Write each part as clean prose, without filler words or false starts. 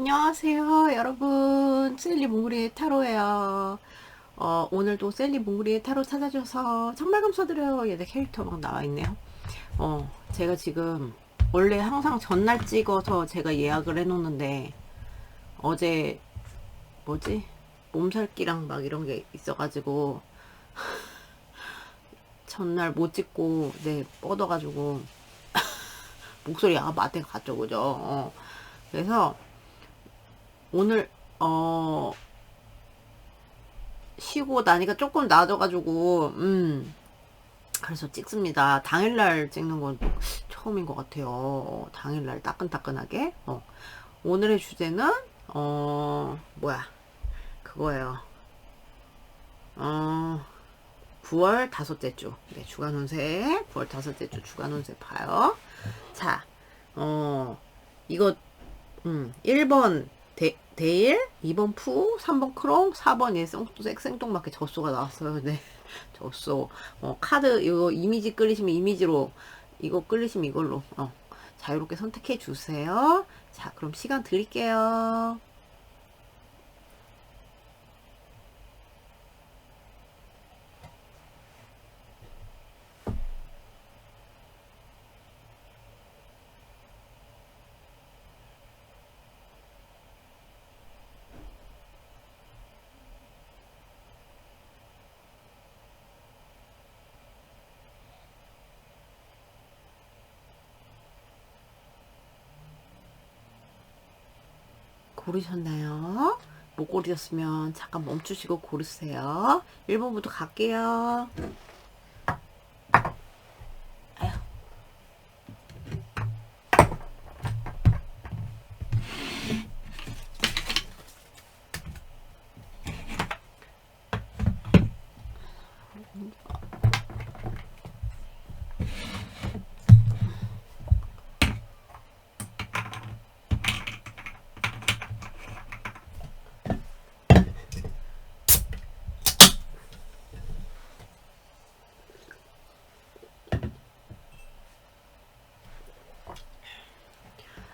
안녕하세요, 여러분. 셀리 몽구리의 타로예요. 오늘도 셀리 몽구리의 타로 찾아줘서 정말 감사드려요. 얘들 캐릭터 막 나와 있네요. 제가 지금 원래 항상 전날 찍어서 제가 예약을 해놓는데 어제 뭐지? 몸살기랑 막 이런 게 있어가지고 전날 못 찍고 뻗어가지고 목소리 약간 마탱 갔죠, 그죠? 그래서 오늘 쉬고 나니까 조금 나아져가지고 그래서 찍습니다. 당일날 찍는 건 처음인 것 같아요. 당일날 따끈따끈하게. 오늘의 주제는 뭐야 그거예요. 9월 다섯째 주. 네, 주간 운세. 9월 다섯째 주 주간 운세 봐요. 자, 이거 1번 데일, 2번 푸, 3번 크롱, 4번 생뚱맞게 젖소가 나왔어요. 네. 젖소. 카드, 이거 이미지 끌리시면 이미지로, 이거 끌리시면 이걸로, 자유롭게 선택해 주세요. 자, 그럼 시간 드릴게요. 고르셨나요? 못 고르셨으면 잠깐 멈추시고 고르세요. 1번부터 갈게요. 아휴.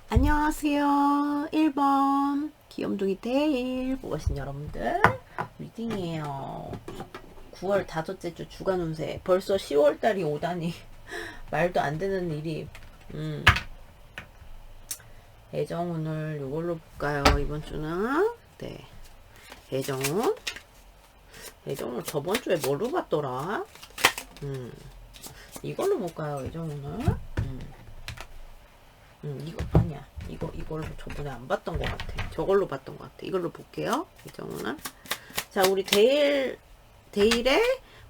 안녕하세요. 1번 귀염둥이 데일 뽑으신 여러분들 리딩이에요. 9월 다섯째 주 주간 운세. 벌써 10월 달이 오다니 말도 안 되는 일이. 애정운을 이걸로 볼까요? 이번 주는 네, 애정운. 애정운 저번 주에 뭘로 봤더라? 이걸로 볼까요? 애정운을. 이거 아니야. 이걸로 저번에 안 봤던 것 같아. 저걸로 봤던 것 같아. 이걸로 볼게요. 애정운을. 자, 우리 데일의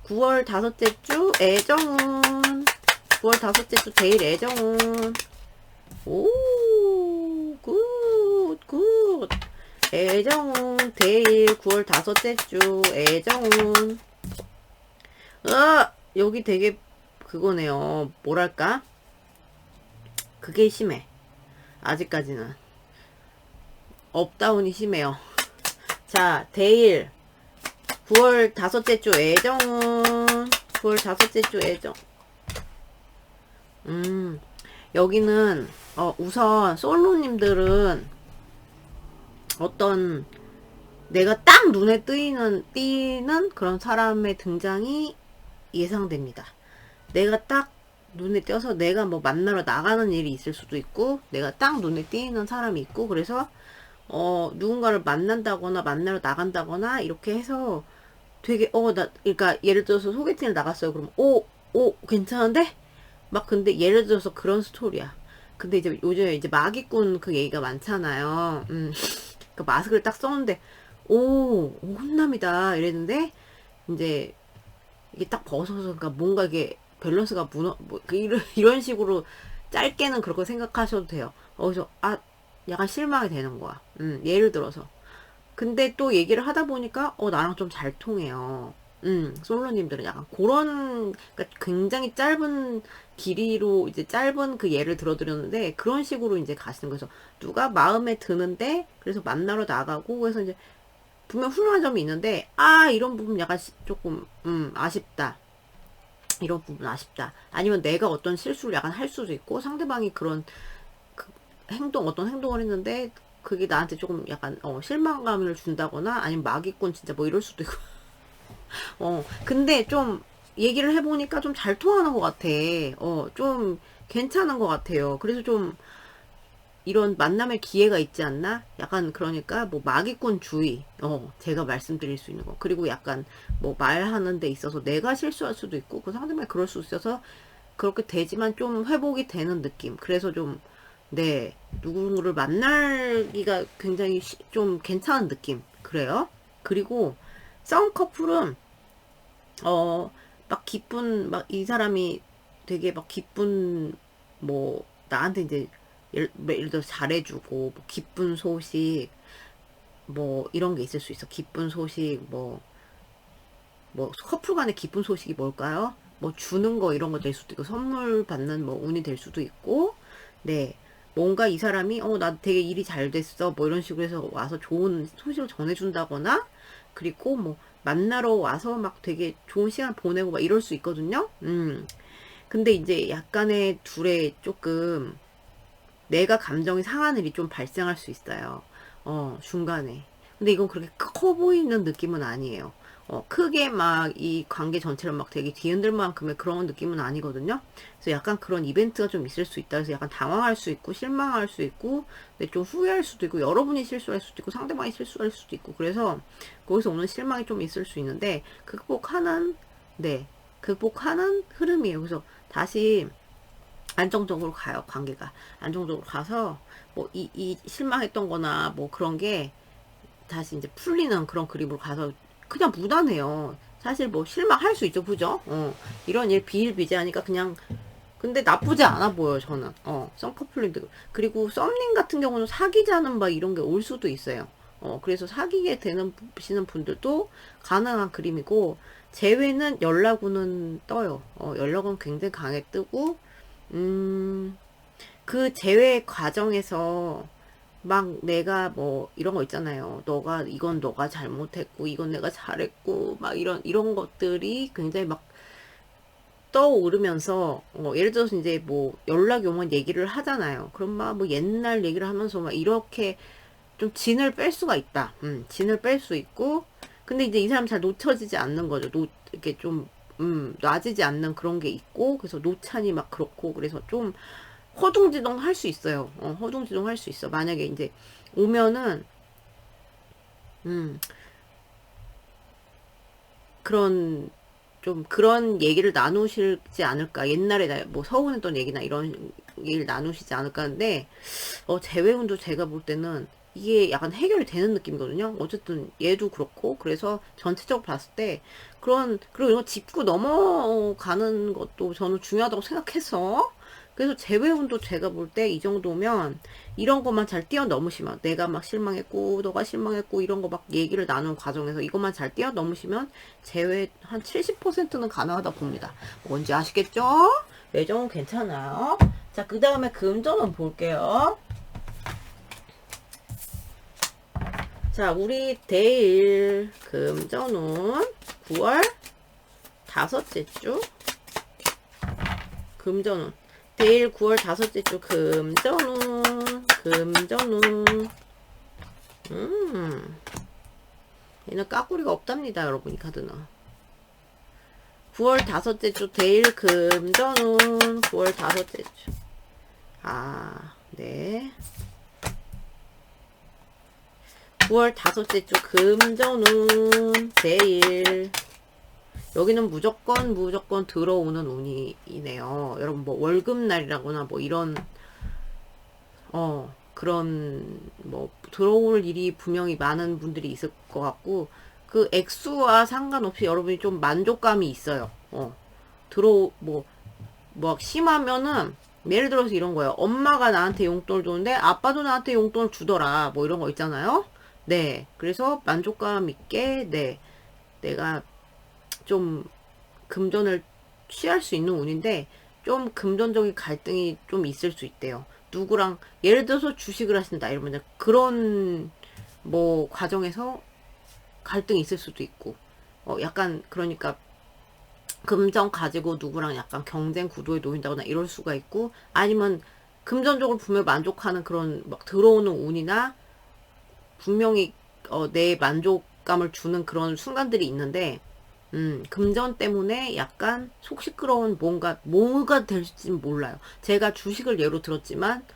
9월 다섯째 주 애정운. 9월 다섯째 주 데일 애정운. 오, 굿. 애정운 데일 9월 다섯째 주 애정운. 여기 되게 그거네요. 뭐랄까? 그게 심해. 아직까지는 업다운이 심해요. 자, 데일 9월 다섯째 주 애정운. 9월 다섯째 주 애정. 여기는 우선 솔로님들은 어떤 내가 딱 눈에 띄는 그런 사람의 등장이 예상됩니다. 내가 딱 눈에 띄어서 내가 뭐 만나러 나가는 일이 있을 수도 있고, 내가 딱 눈에 띄는 사람이 있고, 그래서 누군가를 만난다거나 만나러 나간다거나 이렇게 해서 되게 그러니까 예를 들어서 소개팅을 나갔어요. 그럼 괜찮은데? 막 근데 예를 들어서 그런 스토리야. 근데 이제 요즘에 이제 마기꾼 그 얘기가 많잖아요. 그 마스크를 딱 썼는데 혼남이다 이랬는데 이제 이게 딱 벗어서 그러니까 뭔가 이게 밸런스가 이런 식으로 짧게는 그렇게 생각하셔도 돼요. 그래서 약간 실망이 되는 거야. 예를 들어서. 근데 또 얘기를 하다 보니까 나랑 좀 잘 통해요. 솔로님들은 약간 그런, 그러니까 굉장히 짧은 길이로 이제 짧은 그 예를 들어드렸는데 그런 식으로 이제 가시는 거죠. 누가 마음에 드는데 그래서 만나러 나가고 그래서 이제 분명 훌륭한 점이 있는데 이런 부분 약간 조금 아쉽다. 이런 부분 아쉽다. 아니면 내가 어떤 실수를 약간 할 수도 있고 상대방이 그런 어떤 행동을 했는데 그게 나한테 조금 약간 실망감을 준다거나 아니면 마기꾼 진짜 뭐 이럴 수도 있고 근데 좀 얘기를 해보니까 좀 잘 통하는 것 같아. 좀 괜찮은 것 같아요. 그래서 좀 이런 만남의 기회가 있지 않나? 약간 그러니까 뭐 마기꾼 주의, 제가 말씀드릴 수 있는 거. 그리고 약간 뭐 말하는 데 있어서 내가 실수할 수도 있고 그 상대방이 그럴 수 있어서 그렇게 되지만 좀 회복이 되는 느낌. 그래서 좀 네, 누구를 만나기가 굉장히 좀 괜찮은 느낌. 그래요. 그리고 썸 커플은 막 기쁜, 막 이 사람이 되게 막 기쁜, 뭐, 나한테 이제, 예를 들어 잘해주고, 뭐 기쁜 소식, 뭐, 이런 게 있을 수 있어. 기쁜 소식, 뭐, 커플 간의 기쁜 소식이 뭘까요? 뭐, 주는 거, 이런 거 될 수도 있고, 선물 받는 뭐, 운이 될 수도 있고, 네. 뭔가 이 사람이, 나 되게 일이 잘 됐어. 뭐, 이런 식으로 해서 와서 좋은 소식을 전해준다거나, 그리고 뭐, 만나러 와서 막 되게 좋은 시간 보내고 막 이럴 수 있거든요. 근데 이제 약간의 둘의 조금 내가 감정이 상하는 일이 좀 발생할 수 있어요. 중간에. 근데 이건 그렇게 커 보이는 느낌은 아니에요. 크게 막 이 관계 전체를 막 되게 뒤흔들 만큼의 그런 느낌은 아니거든요. 그래서 약간 그런 이벤트가 좀 있을 수 있다. 그래서 약간 당황할 수 있고, 실망할 수 있고, 근데 좀 후회할 수도 있고, 여러분이 실수할 수도 있고, 상대방이 실수할 수도 있고, 그래서 거기서 오는 실망이 좀 있을 수 있는데, 네, 극복하는 흐름이에요. 그래서 다시 안정적으로 가요, 관계가. 안정적으로 가서, 뭐, 이 실망했던 거나, 뭐, 그런 게 다시 이제 풀리는 그런 그림으로 가서 그냥 무난해요. 사실 뭐 실망할 수 있죠, 그죠? 이런 일 비일비재하니까 그냥, 근데 나쁘지 않아 보여요, 저는. 썸커플님들. 그리고 썸님 같은 경우는 사귀자는 막 이런 게 올 수도 있어요. 그래서 사귀게 시는 분들도 가능한 그림이고, 재회는 연락운은 떠요. 연락은 굉장히 강하게 뜨고, 음, 그 재회 과정에서 막 내가 뭐 이런 거 있잖아요. 이건 너가 잘못했고, 이건 내가 잘했고, 막 이런 것들이 굉장히 막 떠오르면서, 예를 들어서 이제 뭐 연락이 오면 얘기를 하잖아요. 그럼 막 뭐 옛날 얘기를 하면서 막 이렇게 좀 진을 뺄 수가 있다. 진을 뺄 수 있고, 근데 이제 이 사람 잘 놓쳐지지 않는 거죠. 이렇게 좀, 놔지지 않는 그런 게 있고, 그래서 노찬이 막 그렇고, 그래서 좀 허둥지둥 할 수 있어요. 허둥지둥 할 수 있어. 만약에 이제 오면은, 음, 그런, 좀 그런 얘기를 나누시지 않을까. 옛날에 뭐 서운했던 얘기나 이런 얘기를 나누시지 않을까 하는데, 재회운도 제가 볼 때는 이게 약간 해결이 되는 느낌이거든요. 어쨌든 얘도 그렇고, 그래서 전체적으로 봤을 때, 그리고 이거 짚고 넘어가는 것도 저는 중요하다고 생각해서, 그래서 재회운도 제가 볼 때 이 정도면 이런 것만 잘 뛰어넘으시면, 내가 막 실망했고 너가 실망했고 이런 거 막 얘기를 나누는 과정에서 이것만 잘 뛰어넘으시면 재회 한 70%는 가능하다 봅니다. 뭔지 아시겠죠? 외정은 괜찮아요. 자, 그 다음에 금전은 볼게요. 자, 우리 대일 금전운 9월 다섯째 주 금전운 대일 9월 다섯째 주 금전운 얘는 까꾸리가 없답니다, 여러분. 이 카드는 9월 다섯째 주 대일 금전운 9월 다섯째 주. 네. 9월 다섯째 주 금전운 대일. 여기는 무조건 들어오는 운이네요. 여러분 뭐 월급날이라거나 뭐 이런 그런 뭐 들어올 일이 분명히 많은 분들이 있을 것 같고, 그 액수와 상관없이 여러분이 좀 만족감이 있어요. 뭐 심하면은 예를 들어서 이런 거예요. 엄마가 나한테 용돈을 줬는데 아빠도 나한테 용돈을 주더라. 뭐 이런 거 있잖아요. 네. 그래서 만족감 있게, 네. 내가 좀 금전을 취할 수 있는 운인데, 좀 금전적인 갈등이 좀 있을 수 있대요. 누구랑, 예를 들어서 주식을 하신다 이러면 그런 뭐 과정에서 갈등이 있을 수도 있고, 약간 그러니까 금전 가지고 누구랑 약간 경쟁 구도에 놓인다거나 이럴 수가 있고, 아니면 금전적으로 분명 만족하는 그런 막 들어오는 운이나 분명히 내 만족감을 주는 그런 순간들이 있는데 금전 때문에 약간 속 시끄러운 뭐가 될지는 몰라요. 제가 주식을 예로 들었지만,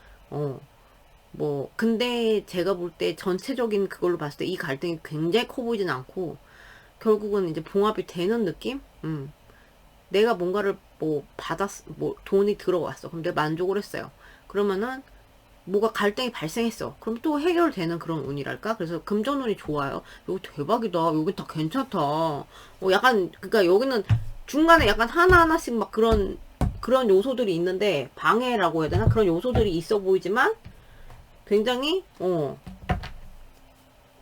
근데 제가 볼 때 전체적인 그걸로 봤을 때 이 갈등이 굉장히 커 보이진 않고, 결국은 이제 봉합이 되는 느낌? 내가 뭔가를 돈이 들어왔어. 그럼 내가 만족을 했어요. 그러면은, 뭐가 갈등이 발생했어. 그럼 또 해결되는 그런 운이랄까? 그래서 금전운이 좋아요. 여기 대박이다. 여기 다 괜찮다. 약간, 그니까 여기는 중간에 약간 하나하나씩 막 그런 요소들이 있는데, 방해라고 해야 되나? 그런 요소들이 있어 보이지만, 굉장히,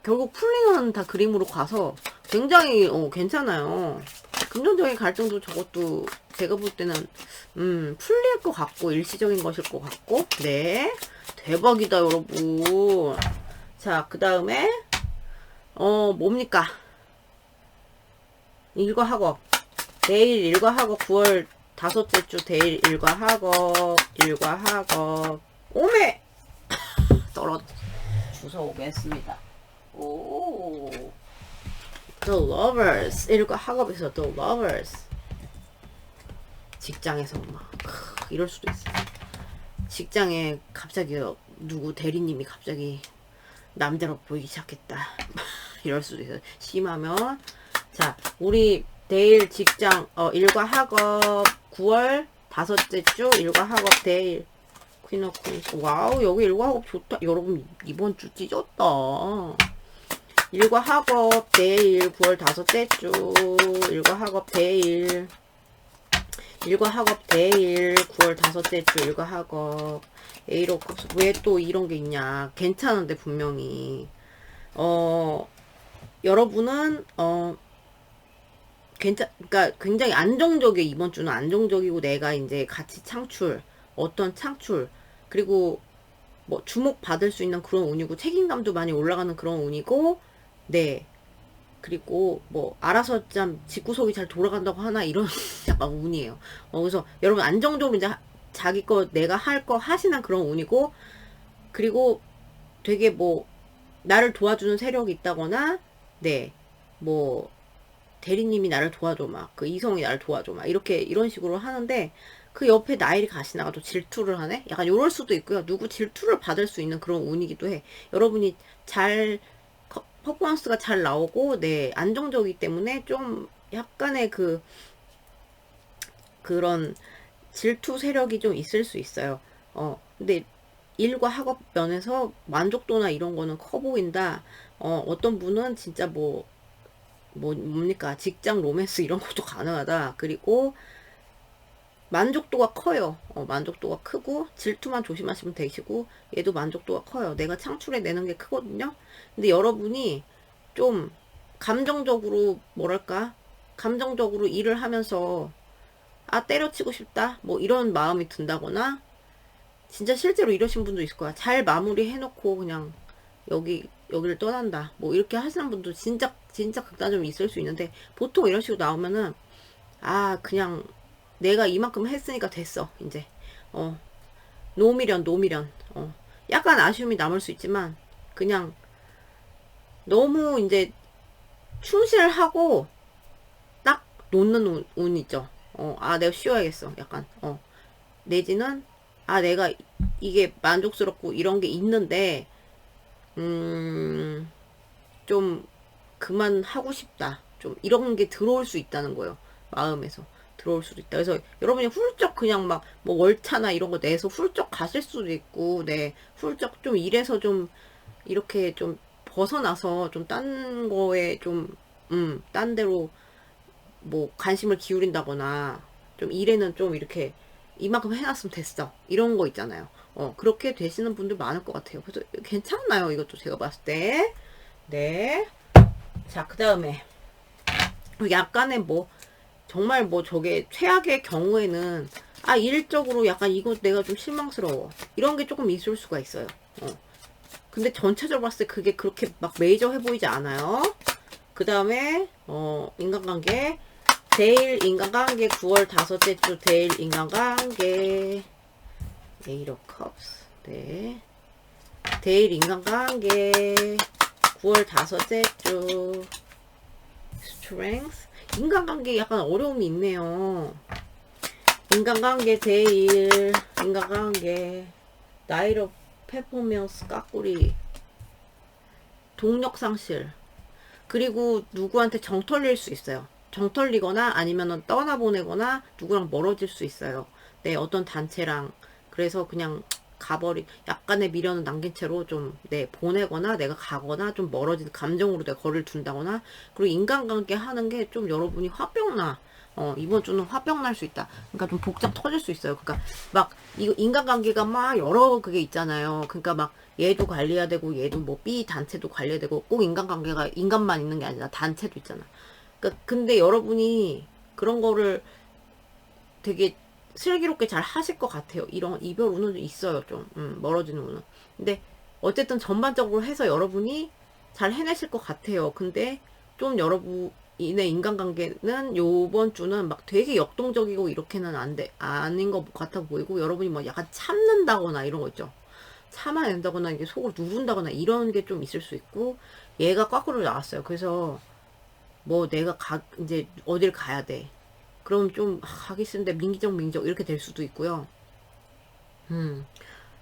결국 풀리는 다 그림으로 가서 굉장히, 괜찮아요. 금전적인 갈등도 저것도 제가 볼 때는, 풀릴 것 같고, 일시적인 것일 것 같고, 네. 대박이다, 여러분. 자, 그 다음에, 뭡니까? 일과 학업. 내일 일과 학업 9월 다섯째 주 내일 일과 학업. 오메! 주워 오겠습니다. 오. The Lovers. 일과 학업에서 The Lovers. 직장에서 막, 이럴 수도 있어. 직장에 갑자기 누구 대리님이 갑자기 남자로 보이기 시작했다. 이럴 수도 있어요. 심하면. 자, 우리 내일 직장, 일과 학업 9월 다섯째 주 일과 학업 데일. 퀸 오브 퀸스. 와우, 여기 일과 학업 좋다. 여러분, 이번 주 찢었다. 일과 학업 데일 9월 다섯째 주 일과 학업 데일. 일과 학업 데일 9월 다섯째 주 일과 학업 A로 왜 또 이런 게 있냐. 괜찮은데 분명히 여러분은 그러니까 굉장히 안정적이에요. 이번 주는 안정적이고 내가 이제 같이 어떤 창출 그리고 뭐 주목받을 수 있는 그런 운이고 책임감도 많이 올라가는 그런 운이고 네. 그리고 뭐 알아서 참 집구석이 잘 돌아간다고 하나 이런 약간 운이에요. 그래서 여러분 안정적으로 이제 자기 거 내가 할 거 하시는 그런 운이고 그리고 되게 뭐 나를 도와주는 세력이 있다거나 네. 뭐 대리님이 나를 도와줘 막 그 이성이 나를 도와줘 막 이런 식으로 하는데 그 옆에 나일이 가시나가 또 질투를 하네? 약간 요럴 수도 있고요. 누구 질투를 받을 수 있는 그런 운이기도 해. 여러분이 퍼포먼스가 잘 나오고, 네, 안정적이기 때문에 좀 약간의 그런 질투 세력이 좀 있을 수 있어요. 근데 일과 학업 면에서 만족도나 이런 거는 커 보인다. 어떤 분은 진짜 뭡니까? 직장 로맨스 이런 것도 가능하다. 그리고 만족도가 커요. 만족도가 크고 질투만 조심하시면 되시고 얘도 만족도가 커요. 내가 창출해내는 게 크거든요. 근데 여러분이 좀 감정적으로 감정적으로 일을 하면서 때려치고 싶다 뭐 이런 마음이 든다거나 진짜 실제로 이러신 분도 있을 거야. 잘 마무리 해놓고 그냥 여기를 떠난다 뭐 이렇게 하시는 분도 진짜 극단적으로 있을 수 있는데 보통 이런 식으로 나오면은 그냥 내가 이만큼 했으니까 됐어 이제 노미련 약간 아쉬움이 남을 수 있지만 그냥 너무 이제 충실하고 딱 놓는 운 있죠. 내가 쉬어야겠어 약간 내지는 내가 이게 만족스럽고 이런 게 있는데 좀 그만 하고 싶다 좀 이런 게 들어올 수 있다는 거예요. 마음에서 들어올 수도 있다. 그래서 여러분이 훌쩍 그냥 막 뭐 월차나 이런 거 내서 훌쩍 가실 수도 있고, 네, 훌쩍 좀 일해서 좀 이렇게 좀 벗어나서 좀 딴 거에 딴 데로 뭐 관심을 기울인다거나 좀 일에는 좀 이렇게 이만큼 해놨으면 됐어. 이런 거 있잖아요. 그렇게 되시는 분들 많을 것 같아요. 그래서 괜찮나요? 이것도 제가 봤을 때. 네. 자, 그 다음에 약간의 정말 저게 최악의 경우에는 일적으로 약간 이거 내가 좀 실망스러워 이런 게 조금 있을 수가 있어요. 근데 전체적으로 봤을 때 그게 그렇게 막 메이저해 보이지 않아요. 그 다음에 인간관계 데일 인간관계 9월 다섯째 주 데일 인간관계 에이러 컵스 네 데일 인간관계 9월 다섯째 주 strength. 인간관계 약간 어려움이 있네요. 인간관계 데일, 인간관계 나이로 페퍼명스 까꾸리, 동력 상실, 그리고 누구한테 정 털릴 수 있어요. 정 털리거나 아니면은 떠나보내거나 누구랑 멀어질 수 있어요. 네, 어떤 단체랑. 그래서 그냥 약간의 미련을 남긴 채로 좀, 네, 보내거나 내가 가거나 좀 멀어진 감정으로 내가 거리를 둔다거나. 그리고 인간관계 하는 게 좀 여러분이 화병나. 이번 주는 화병 날 수 있다. 그러니까 좀 복잡 터질 수 있어요. 그러니까 막 이거 인간관계가 막 여러 그게 있잖아요. 그러니까 막 얘도 관리해야 되고 얘도 뭐 B 단체도 관리해야 되고 꼭 인간관계가 인간만 있는 게 아니라 단체도 있잖아. 그러니까 근데 여러분이 그런 거를 되게 슬기롭게 잘 하실 것 같아요. 이런 이별 운은 있어요. 좀 멀어지는 운은. 근데 어쨌든 전반적으로 해서 여러분이 잘 해내실 것 같아요. 근데 좀 여러분의 인간관계는 요번 주는 막 되게 역동적이고 이렇게는 아닌 것 같아 보이고, 여러분이 뭐 약간 참는다거나 이런 거 있죠. 참아낸다거나 이게 속으로 누른다거나 이런 게 좀 있을 수 있고, 얘가 거꾸로 나왔어요. 그래서 뭐 내가 이제 어딜 가야 돼. 그럼 좀 가기 싫은데 민기적 이렇게 될 수도 있고요.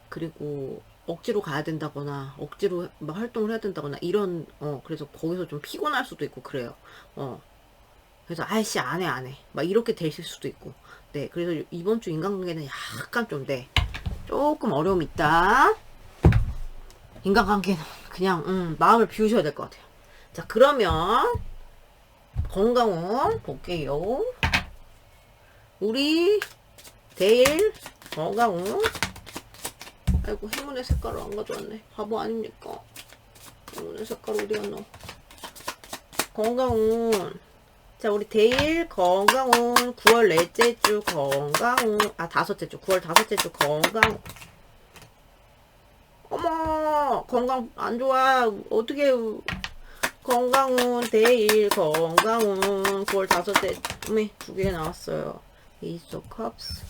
그리고 억지로 가야 된다거나 억지로 막 활동을 해야 된다거나 이런 그래서 거기서 좀 피곤할 수도 있고 그래요. 그래서 아이씨 안 해 막 이렇게 되실 수도 있고. 네, 그래서 이번 주 인간관계는 약간 좀 조금 어려움이 있다. 인간관계는 그냥 마음을 비우셔야 될 것 같아요. 자, 그러면 건강운 볼게요. 우리 데일 건강운. 아이고, 행운의 색깔을 안 가져왔네. 바보 아닙니까? 행운의 색깔 어디 갔노? 건강운. 자, 우리 데일 건강운 9월 넷째 주 건강운. 다섯째 주 9월 다섯째 주 건강. 어머, 건강 안 좋아. 어떻게 건강운 데일 건강운 9월 다섯째. 두 개 나왔어요. Ace of Cups,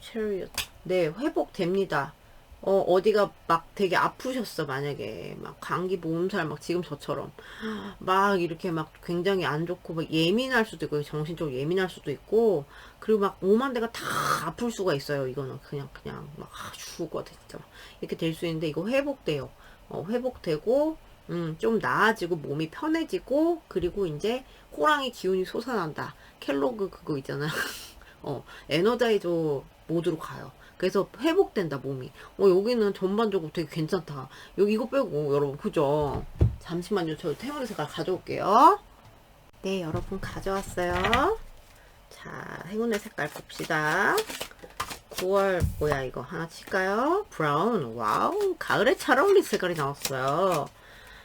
Chariot. 네, 회복됩니다. 어디가 막 되게 아프셨어. 만약에 막 감기 몸살 막 지금 저처럼 막 이렇게 막 굉장히 안 좋고 막 예민할 수도 있고 정신적으로 예민할 수도 있고, 그리고 막 오만 데가 다 아플 수가 있어요. 이거는 그냥 막 죽을 것 같아 진짜. 이렇게 될 수 있는데 이거 회복돼요. 회복되고 좀 나아지고 몸이 편해지고, 그리고 이제 호랑이 기운이 솟아난다. 켈로그 그거 있잖아. 에너자이저 모드로 가요. 그래서 회복된다 몸이. 여기는 전반적으로 되게 괜찮다. 여기 이거 빼고 여러분, 그죠? 잠시만요. 저 행운의 색깔 가져올게요. 네, 여러분 가져왔어요. 자, 행운의 색깔 봅시다. 9월 뭐야 이거 하나 칠까요? 브라운. 와우, 가을에 잘 어울리는 색깔이 나왔어요.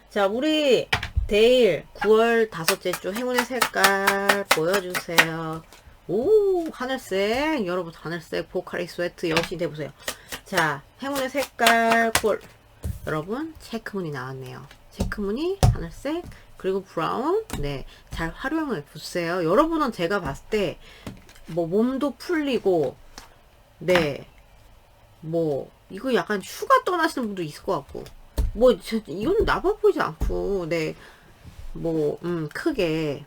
자, 우리 데일 9월 다섯째 주 행운의 색깔 보여주세요. 오, 하늘색. 여러분, 하늘색 보카리 스웨트 여신 돼보세요. 자, 행운의 색깔 9월. 여러분, 체크무늬 나왔네요. 체크무늬 하늘색, 그리고 브라운. 네, 잘 활용해 보세요. 여러분은 제가 봤을 때 뭐 몸도 풀리고, 네, 뭐 이거 약간 휴가 떠나시는 분도 있을 것 같고, 뭐 이건 나빠 보이지 않고, 네, 뭐 크게.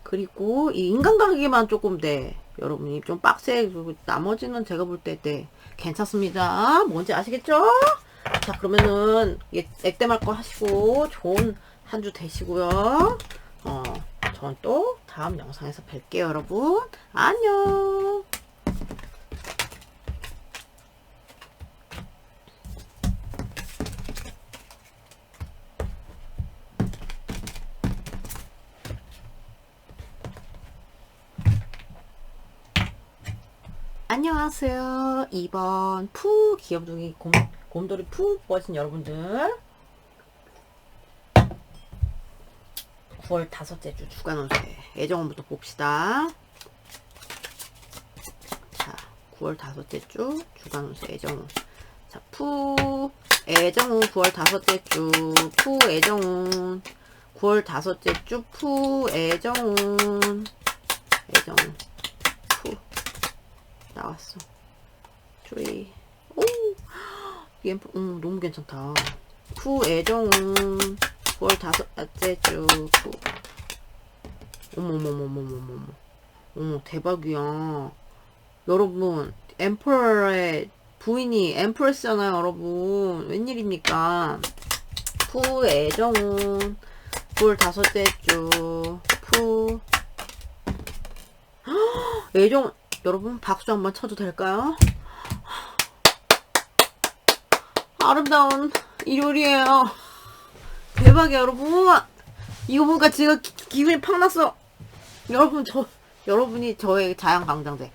그리고 이 인간관계만 조금, 네, 여러분이 좀 빡세. 나머지는 제가 볼 때 네, 괜찮습니다. 뭔지 아시겠죠? 자, 그러면은 액땜할 거 하시고 좋은 한 주 되시고요. 전 또 다음 영상에서 뵐게요, 여러분. 안녕. 안녕하세요. 이번 푸 귀염둥이 곰돌이 푸 뽑으신 여러분들, 9월 다섯째 주 주간운세 애정운부터 봅시다. 자, 9월 다섯째 주 주간운세 애정운. 자, 푸 애정운 9월 다섯째 주 푸 애정운 9월 다섯째 주 푸 애정운 푸 나왔어. 3. 오, 너무 괜찮다. 푸 애정운 9월 다섯째 주 푸. 어머머머머머머머. 대박이야. 여러분, 엠퍼러의 부인이 엠프레스잖아요, 여러분. 웬일입니까? 푸 애정운 9월 다섯째 주 푸. 애정, 여러분 박수 한번 쳐도 될까요? 아름다운 일요일이에요. 대박이야, 여러분. 이거 보니까 제가 기분이 팍 났어. 여러분이 저의 자양강장제.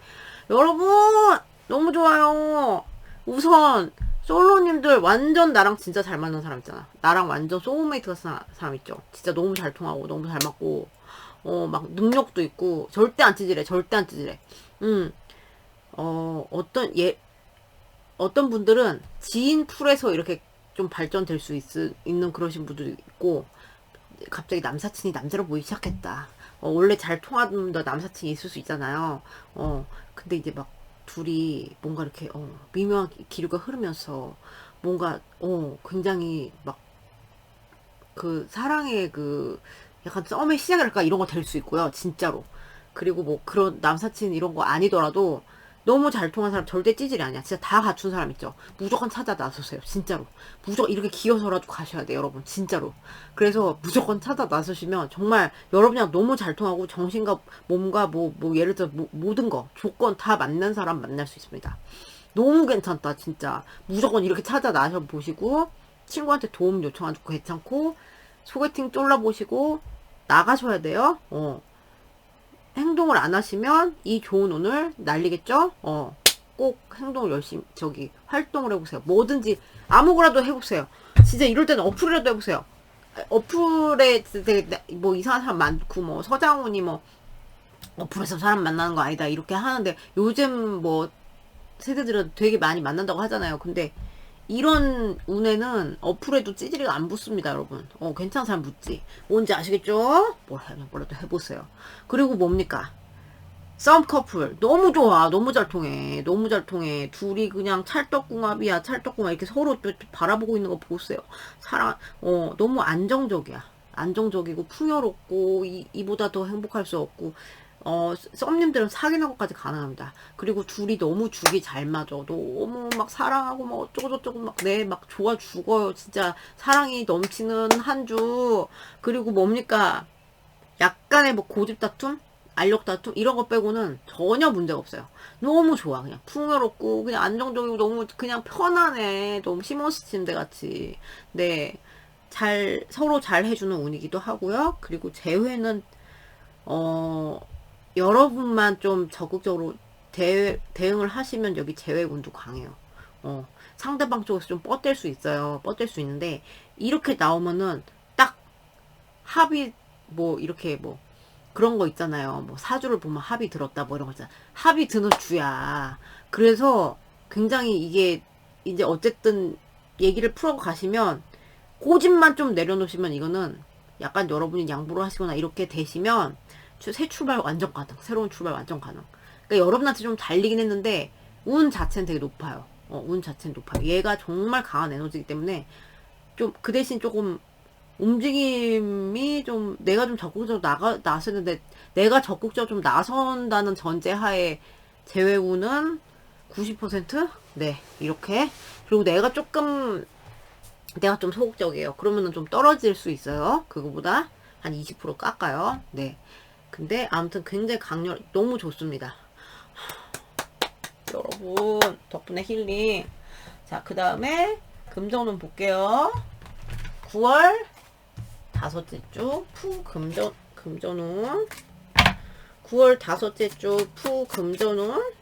여러분, 너무 좋아요. 우선, 솔로님들 완전 나랑 진짜 잘 맞는 사람 있잖아. 나랑 완전 소울메이트 같은 사람 있죠. 진짜 너무 잘 통하고, 너무 잘 맞고, 막 능력도 있고, 절대 안 찌질해, 절대 안 찌질해. 어떤 분들은 지인 풀에서 이렇게 좀 발전될 수 있는 그러신 분들도 있고, 갑자기 남사친이 남자로 보이기 시작했다. 원래 잘 통하던 남사친이 있을 수 있잖아요. 근데 이제 막 둘이 뭔가 이렇게 미묘한 기류가 흐르면서 뭔가 굉장히 막 그 사랑의 그 약간 썸의 시작이랄까 이런 거 될 수 있고요. 진짜로. 그리고 뭐 그런 남사친 이런 거 아니더라도 너무 잘 통한 사람 절대 찌질이 아니야. 진짜 다 갖춘 사람 있죠. 무조건 찾아 나서세요. 진짜로. 무조건 이렇게 기어서라도 가셔야 돼요, 여러분. 진짜로. 그래서 무조건 찾아 나서시면 정말 여러분이랑 너무 잘 통하고 정신과 몸과 뭐 예를 들어 모든 거 조건 다 맞는 사람 만날 수 있습니다. 너무 괜찮다, 진짜. 무조건 이렇게 찾아 나서 보시고 친구한테 도움 요청하고 괜찮고 소개팅 쫄라보시고 나가셔야 돼요. 행동을 안 하시면 이 좋은 운을 날리겠죠? 꼭 행동을 열심히, 활동을 해보세요. 뭐든지, 아무거라도 해보세요. 진짜 이럴 때는 어플이라도 해보세요. 어플에 되게 뭐 이상한 사람 많고, 뭐 서장훈이 뭐, 어플에서 사람 만나는 거 아니다. 이렇게 하는데, 요즘 뭐, 세대들은 되게 많이 만난다고 하잖아요. 근데, 이런 운에는 어플에도 찌질이가 안 붙습니다, 여러분. 괜찮은 사람 붙지. 뭔지 아시겠죠? 뭐라도 해보세요. 그리고 뭡니까? 썸 커플. 너무 좋아. 너무 잘 통해. 너무 잘 통해. 둘이 그냥 찰떡궁합이야. 찰떡궁합. 이렇게 서로 바라보고 있는 거 보세요. 너무 안정적이야. 안정적이고, 풍요롭고, 이보다 더 행복할 수 없고, 썸님들은 사귀는 것까지 가능합니다. 그리고 둘이 너무 죽이 잘 맞아. 너무 막 사랑하고 막 어쩌고저쩌고 막 좋아 죽어요. 진짜 사랑이 넘치는 한 주. 그리고 뭡니까? 약간의 뭐 고집 다툼? 알력 다툼? 이런 거 빼고는 전혀 문제가 없어요. 너무 좋아. 그냥 풍요롭고, 그냥 안정적이고, 너무 그냥 편안해. 너무 시몬스 침대 같이. 네. 서로 잘 해주는 운이기도 하고요. 그리고 재회는, 여러분만 좀 적극적으로 대응을 하시면 여기 제외군도 강해요. 상대방 쪽에서 좀 뻗댈 수 있어요. 뻗댈 수 있는데, 이렇게 나오면은 딱 합의, 뭐, 이렇게 뭐, 그런 거 있잖아요. 뭐, 사주를 보면 합의 들었다, 뭐 이런 거 있잖아. 합의 드는 주야. 그래서 굉장히 이게, 이제 어쨌든 얘기를 풀어 가시면, 고집만 좀 내려놓으시면 이거는 약간 여러분이 양보를 하시거나 이렇게 되시면, 새 출발 완전 가능. 새로운 출발 완전 가능. 그러니까 여러분한테 좀 달리긴 했는데 운 자체는 되게 높아요. 운 자체는 높아요. 얘가 정말 강한 에너지이기 때문에 좀 그 대신 조금 움직임이 좀 내가 좀 적극적으로 나서는데 내가 적극적으로 좀 나선다는 전제하에 제외운은 90%? 네, 이렇게. 그리고 내가 좀 소극적이에요. 그러면은 좀 떨어질 수 있어요. 그거보다 한 20% 깎아요. 네. 근데 아무튼 굉장히 너무 좋습니다. 여러분 덕분에 힐링. 자, 그 다음에 금전운 볼게요. 9월 다섯째 주 푸 금전운. 9월 다섯째 주 푸 금전운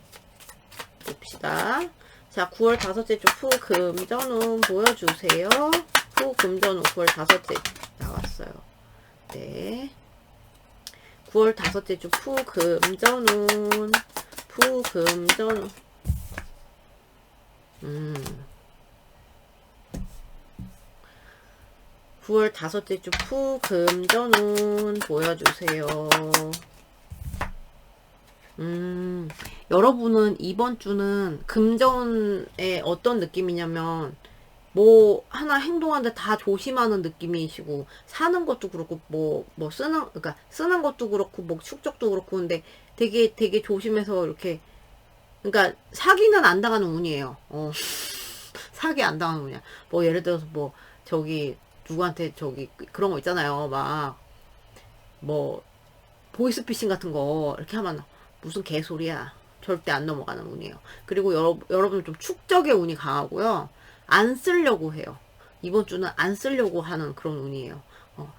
봅시다. 자, 9월 다섯째 주 푸 금전운 보여주세요. 푸 금전운 9월 다섯째 나왔어요. 네. 9월 다섯째 주 푸금전운. 9월 다섯째 주 푸금전운 보여주세요. 여러분은 이번 주는 금전운의 어떤 느낌이냐면 뭐 하나 행동하는데 다 조심하는 느낌이시고 사는 것도 그렇고 뭐 쓰는 그러니까 쓰는 것도 그렇고 뭐 축적도 그렇고 근데 되게 조심해서 이렇게 그러니까 사기는 안 당하는 운이에요. 사기 안 당하는 운이야. 뭐 예를 들어서 뭐 저기 누구한테 저기 그런 거 있잖아요. 막 뭐 보이스피싱 같은 거 이렇게 하면 무슨 개소리야. 절대 안 넘어가는 운이에요. 그리고 여러분 좀 축적의 운이 강하고요. 안 쓰려고 해요. 이번 주는 안 쓰려고 하는 그런 운이에요.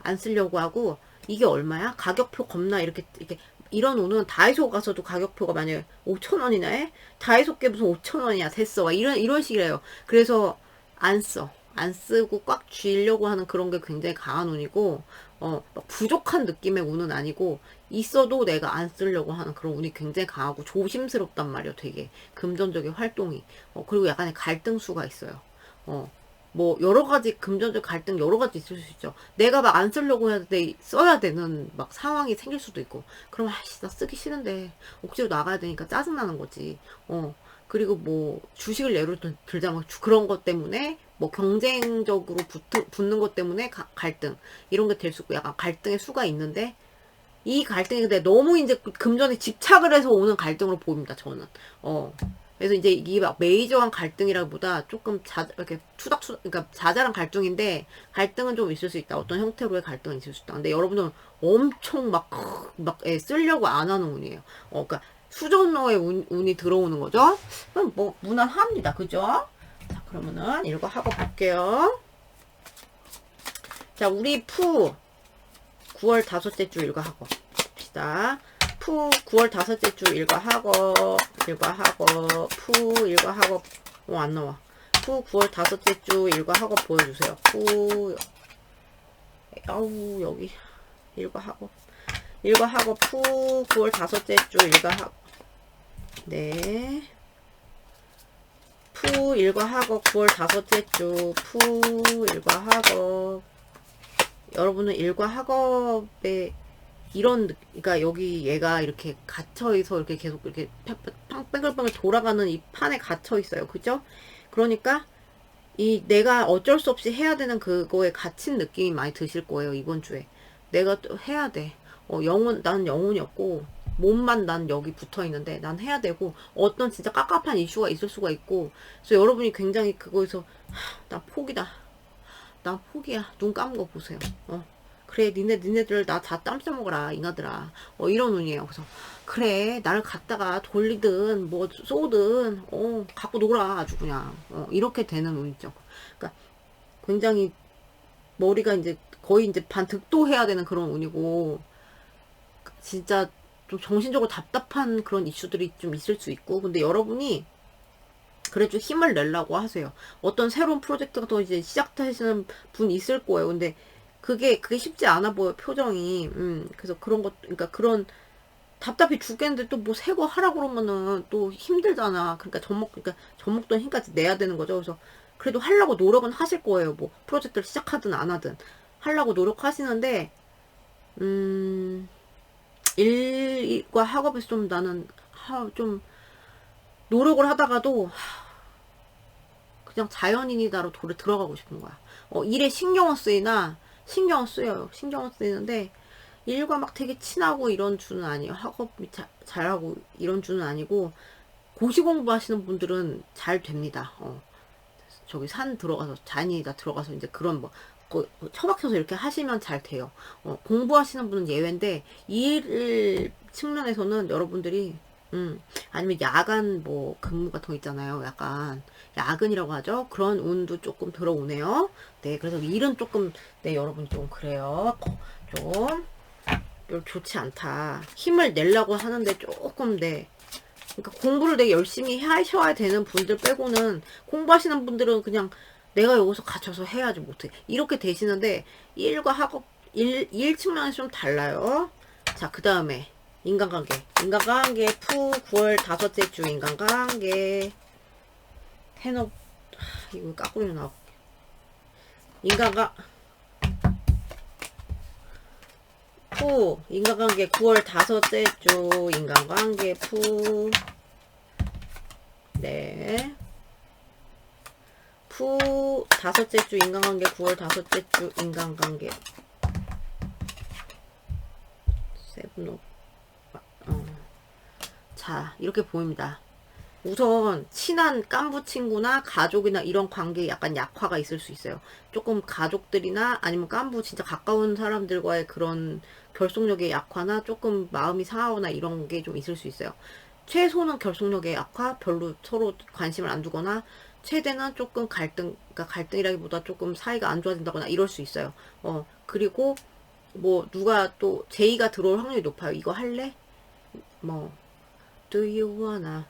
안 쓰려고 하고 이게 얼마야? 가격표 겁나 이렇게 이런 운은 다이소 가서도 가격표가 만약에 5,000원이나 해? 다이소 게 무슨 5,000원이야 됐어. 이런 식이래요. 그래서 안 써. 안 쓰고 꽉 쥐려고 하는 그런 게 굉장히 강한 운이고, 막 부족한 느낌의 운은 아니고, 있어도 내가 안 쓰려고 하는 그런 운이 굉장히 강하고 조심스럽단 말이에요, 되게. 금전적인 활동이. 그리고 약간의 갈등수가 있어요. 어, 뭐, 여러 가지, 금전적 갈등 여러 가지 있을 수 있죠. 내가 막 안 쓰려고 해야 돼, 써야 되는 막 상황이 생길 수도 있고. 그럼, 아이씨, 나 쓰기 싫은데, 억지로 나가야 되니까 짜증나는 거지. 그리고 뭐, 주식을 예를 들자면 그런 것 때문에 뭐 경쟁적으로 붙는 것 때문에 갈등 이런 게 될 수 있고 약간 갈등의 수가 있는데 이 갈등이 근데 너무 이제 금전에 집착을 해서 오는 갈등으로 보입니다 저는. 그래서 이제 이게 막 메이저한 갈등이라기보다 조금 이렇게 그러니까 자잘한 갈등인데 갈등은 좀 있을 수 있다. 어떤 형태로의 갈등은 있을 수 있다. 근데 여러분들은 엄청 막 쓰려고 안 하는 운이에요. 그러니까 수전노의 운이 들어오는 거죠. 그럼 뭐 무난합니다. 그죠? 자, 그러면은 이거 하고 볼게요. 자, 우리 푸 9월 다섯째 주 일과하고 봅시다. 푸 9월 다섯째 주 일과하고 푸 일과하고 안 나와. 푸 9월 다섯째 주 일과하고 보여주세요. 푸 아우 여기 일과하고 푸 9월 다섯째 주 일과하고 네. 푸 일과하고 9월 다섯째 주 푸 일과하고 여러분은 일과 학업에 그러니까 여기 얘가 이렇게 갇혀있어 이렇게 계속 이렇게 뺑글뺑글 돌아가는 이 판에 갇혀있어요. 그죠? 그러니까 이 내가 어쩔 수 없이 해야 되는 그거에 갇힌 느낌이 많이 드실 거예요. 이번 주에. 내가 또 해야 돼. 나는 영혼이 없고 몸만 난 여기 붙어 있는데 난 해야 되고 어떤 진짜 깝깝한 이슈가 있을 수가 있고 그래서 여러분이 굉장히 그거에서 나 포기다. 난 포기야. 눈 감은 거 보세요. 그래 니네들 나 다 땀 써먹어라 인가들아. 이런 운이에요. 그래서 그래 나를 갖다가 돌리든 뭐 쏘든 갖고 놀아 아주 그냥 이렇게 되는 운이죠. 그러니까 굉장히 머리가 이제 거의 이제 반 득도해야 되는 그런 운이고 진짜 좀 정신적으로 답답한 그런 이슈들이 좀 있을 수 있고 근데 여러분이 그래도 힘을 내려고 하세요. 어떤 새로운 프로젝트가 더 이제 시작하시는 분 있을 거예요. 근데 그게 쉽지 않아 보여 표정이. 그래서 그런 것 그러니까 그런 답답해 죽겠는데 또 뭐 새 거 하라고 그러면은 또 힘들잖아. 그러니까 젖먹던 힘까지 내야 되는 거죠. 그래서 그래도 하려고 노력은 하실 거예요. 뭐 프로젝트를 시작하든 안 하든 하려고 노력하시는데 일과 학업에서 좀 나는 좀 노력을 하다가도 그냥 자연인이다로 들어가고 싶은 거야. 일에 신경을 쓰이나 신경을 쓰여요. 신경을 쓰이는데 일과 막 되게 친하고 이런 주는 아니에요. 학업이 잘하고 이런 주는 아니고 고시 공부하시는 분들은 잘 됩니다. 저기 산 들어가서 잔이다 들어가서 이제 그런 뭐 처박혀서 이렇게 하시면 잘 돼요. 공부하시는 분은 예외인데 일 측면에서는 여러분들이 아니면 야간 뭐 근무 같은 거 있잖아요. 약간 야근이라고 하죠. 그런 운도 조금 들어오네요. 네, 그래서 일은 조금 네 여러분 좀 그래요. 좀 좋지 않다. 힘을 내려고 하는데 조금 네. 그러니까 공부를 되게 열심히 하셔야 되는 분들 빼고는 공부하시는 분들은 그냥 내가 여기서 갇혀서 해야지 못해. 이렇게 되시는데 일과 학업 일 측면에서 좀 달라요. 자, 그 다음에 인간관계 푸 9월 다섯째 주 인간관계 해놓 이거 까꾸리로 나와. 인간관계 9월 다섯째 주 인간관계 푸 다섯째 주 인간관계, 9월 다섯째 주 인간관계. 세븐 자, 이렇게 보입니다. 우선 친한 깐부 친구나 가족이나 이런 관계에 약간 약화가 있을 수 있어요. 조금 가족들이나 아니면 깐부 진짜 가까운 사람들과의 그런 결속력의 약화나 조금 마음이 상하거나 이런 게 좀 있을 수 있어요. 최소는 결속력의 약화, 별로 서로 관심을 안 두거나 최대는 조금 그러니까 갈등이라기보다 조금 사이가 안 좋아진다거나 이럴 수 있어요. 그리고 뭐 누가 또 제의가 들어올 확률이 높아요. 이거 할래? 뭐 Do you wanna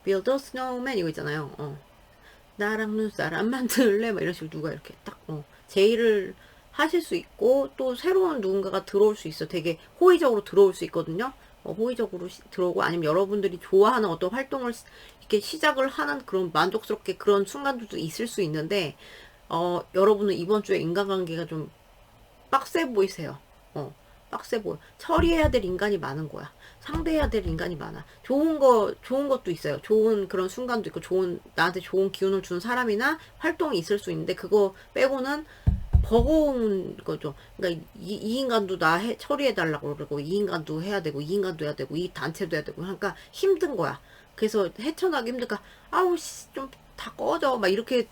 build a snowman? 이거 있잖아요. 나랑 눈사람 만들래? 막 이런 식으로 누가 이렇게 딱 제의를 하실 수 있고, 또 새로운 누군가가 들어올 수 있어. 되게 호의적으로 들어올 수 있거든요. 호의적으로 들어오고, 아니면 여러분들이 좋아하는 어떤 활동을 이렇게 시작을 하는 그런 만족스럽게 그런 순간들도 있을 수 있는데, 여러분은 이번 주에 인간관계가 좀 빡세 보이세요. 빡세 보여. 처리해야 될 인간이 많은 거야. 상대해야 될 인간이 많아. 좋은 것도 있어요. 좋은 그런 순간도 있고, 나한테 좋은 기운을 주는 사람이나 활동이 있을 수 있는데, 그거 빼고는 버거운 거죠. 그러니까 이 인간도 처리해달라고 그러고, 이 인간도 해야 되고, 이 인간도 해야 되고, 이 단체도 해야 되고, 그러니까 힘든 거야. 그래서 헤쳐나기 힘드니까, 아우, 좀 다 꺼져. 막 이렇게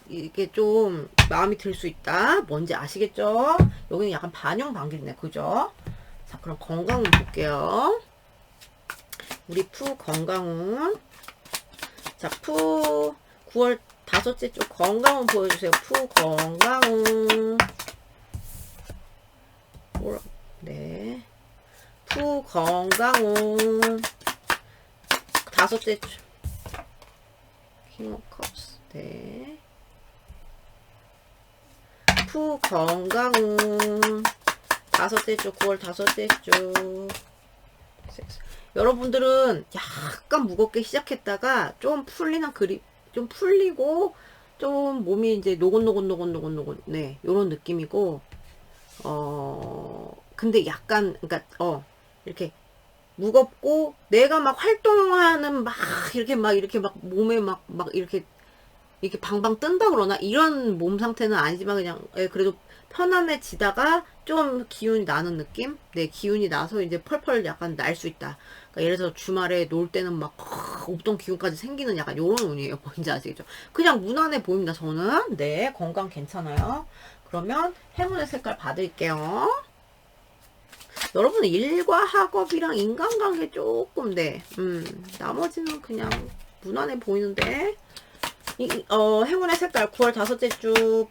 좀 마음이 들 수 있다. 뭔지 아시겠죠? 여기는 약간 반영반기네. 그죠? 자, 그럼 건강운 볼게요. 우리 푸 건강운. 자, 푸 9월 다섯째 주 건강운 보여주세요. 푸 건강운. 네. 푸 건강운. 다섯째 주. 킹 오브 컵스. 네. 푸 건강운. 다섯째 주, 9월 다섯째 주. 여러분들은 약간 무겁게 시작했다가 좀 풀리는 좀 풀리고, 좀 몸이 이제 노곤노곤, 네, 요런 느낌이고, 근데 약간, 그러니까, 이렇게 무겁고, 내가 막 활동하는 이렇게 몸에 이렇게 방방 뜬다 그러나? 이런 몸 상태는 아니지만 그냥, 그래도 편안해지다가 좀 기운이 나는 느낌? 네, 기운이 나서 이제 펄펄 약간 날 수 있다. 그러니까 예를 들어서 주말에 놀 때는 없던 기운까지 생기는 약간 요런 운이에요. 뭔지 아시겠죠? 그냥 무난해 보입니다, 저는. 네, 건강 괜찮아요. 그러면 행운의 색깔 받을게요. 여러분은 일과 학업이랑 인간관계 조금, 네, 나머지는 그냥 무난해 보이는데, 행운의 색깔 9월 다섯째 주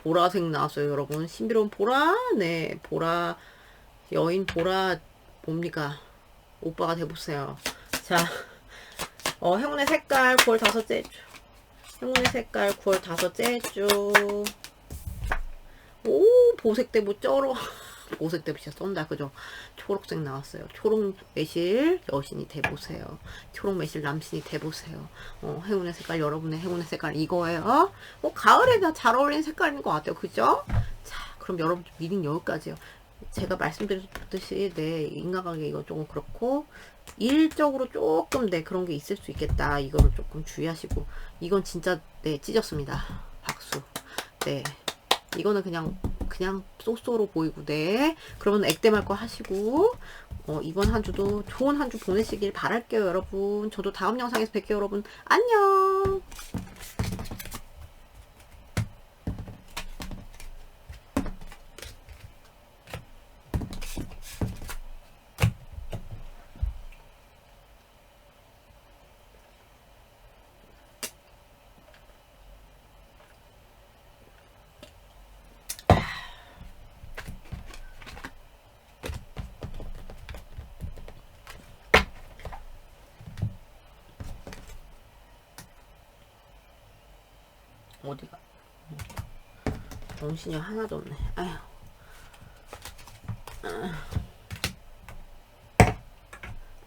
보라색 나왔어요, 여러분. 신비로운 보라. 네, 보라. 여인 보라. 뭡니까? 오빠가 돼보세요. 자, 행운의 색깔 9월 다섯째 주. 행운의 색깔 9월 다섯째 주. 보색대부 쩔어. 보색대부 진짜 쏜다, 그죠? 초록색 나왔어요. 초록 매실 여신이 돼보세요. 초록 매실 남신이 돼보세요. 행운의 색깔, 여러분의 행운의 색깔 이거예요. 가을에 다 잘 어울리는 색깔인 것 같아요, 그죠? 자, 그럼 여러분 리딩 여기까지요. 제가 말씀드렸듯이, 네, 인간관계 이거 조금 그렇고, 일적으로 조금, 네, 그런 게 있을 수 있겠다. 이거를 조금 주의하시고, 이건 진짜, 네, 찢었습니다. 박수. 네. 이거는 그냥 쏘쏘로 보이고, 네. 그러면 액땜할 거 하시고, 이번 한 주도 좋은 한 주 보내시길 바랄게요, 여러분. 저도 다음 영상에서 뵐게요, 여러분. 안녕! 어디가? 정신이 하나도 없네. 아휴.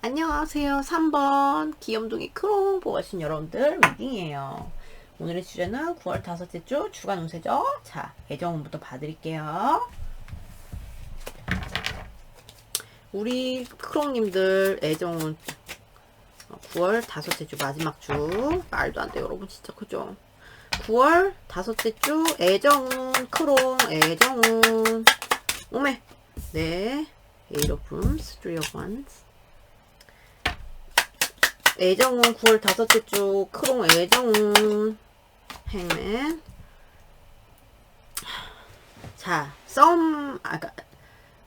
안녕하세요. 3번 귀염둥이 크롱 보고 계신 여러분들 리딩이에요. 오늘의 주제는 9월 다섯째 주 주간 운세죠. 자, 애정운부터 봐드릴게요. 우리 크롱님들 애정운 9월 다섯째 주 마지막 주. 말도 안 돼요, 여러분. 진짜 그죠? 9월 다섯째 주 애정운 크롱 애정운 오메 네 Eight of Wands, Three of Wands 애정운 9월 다섯째 주 크롱 애정운 행맨 자 그러니까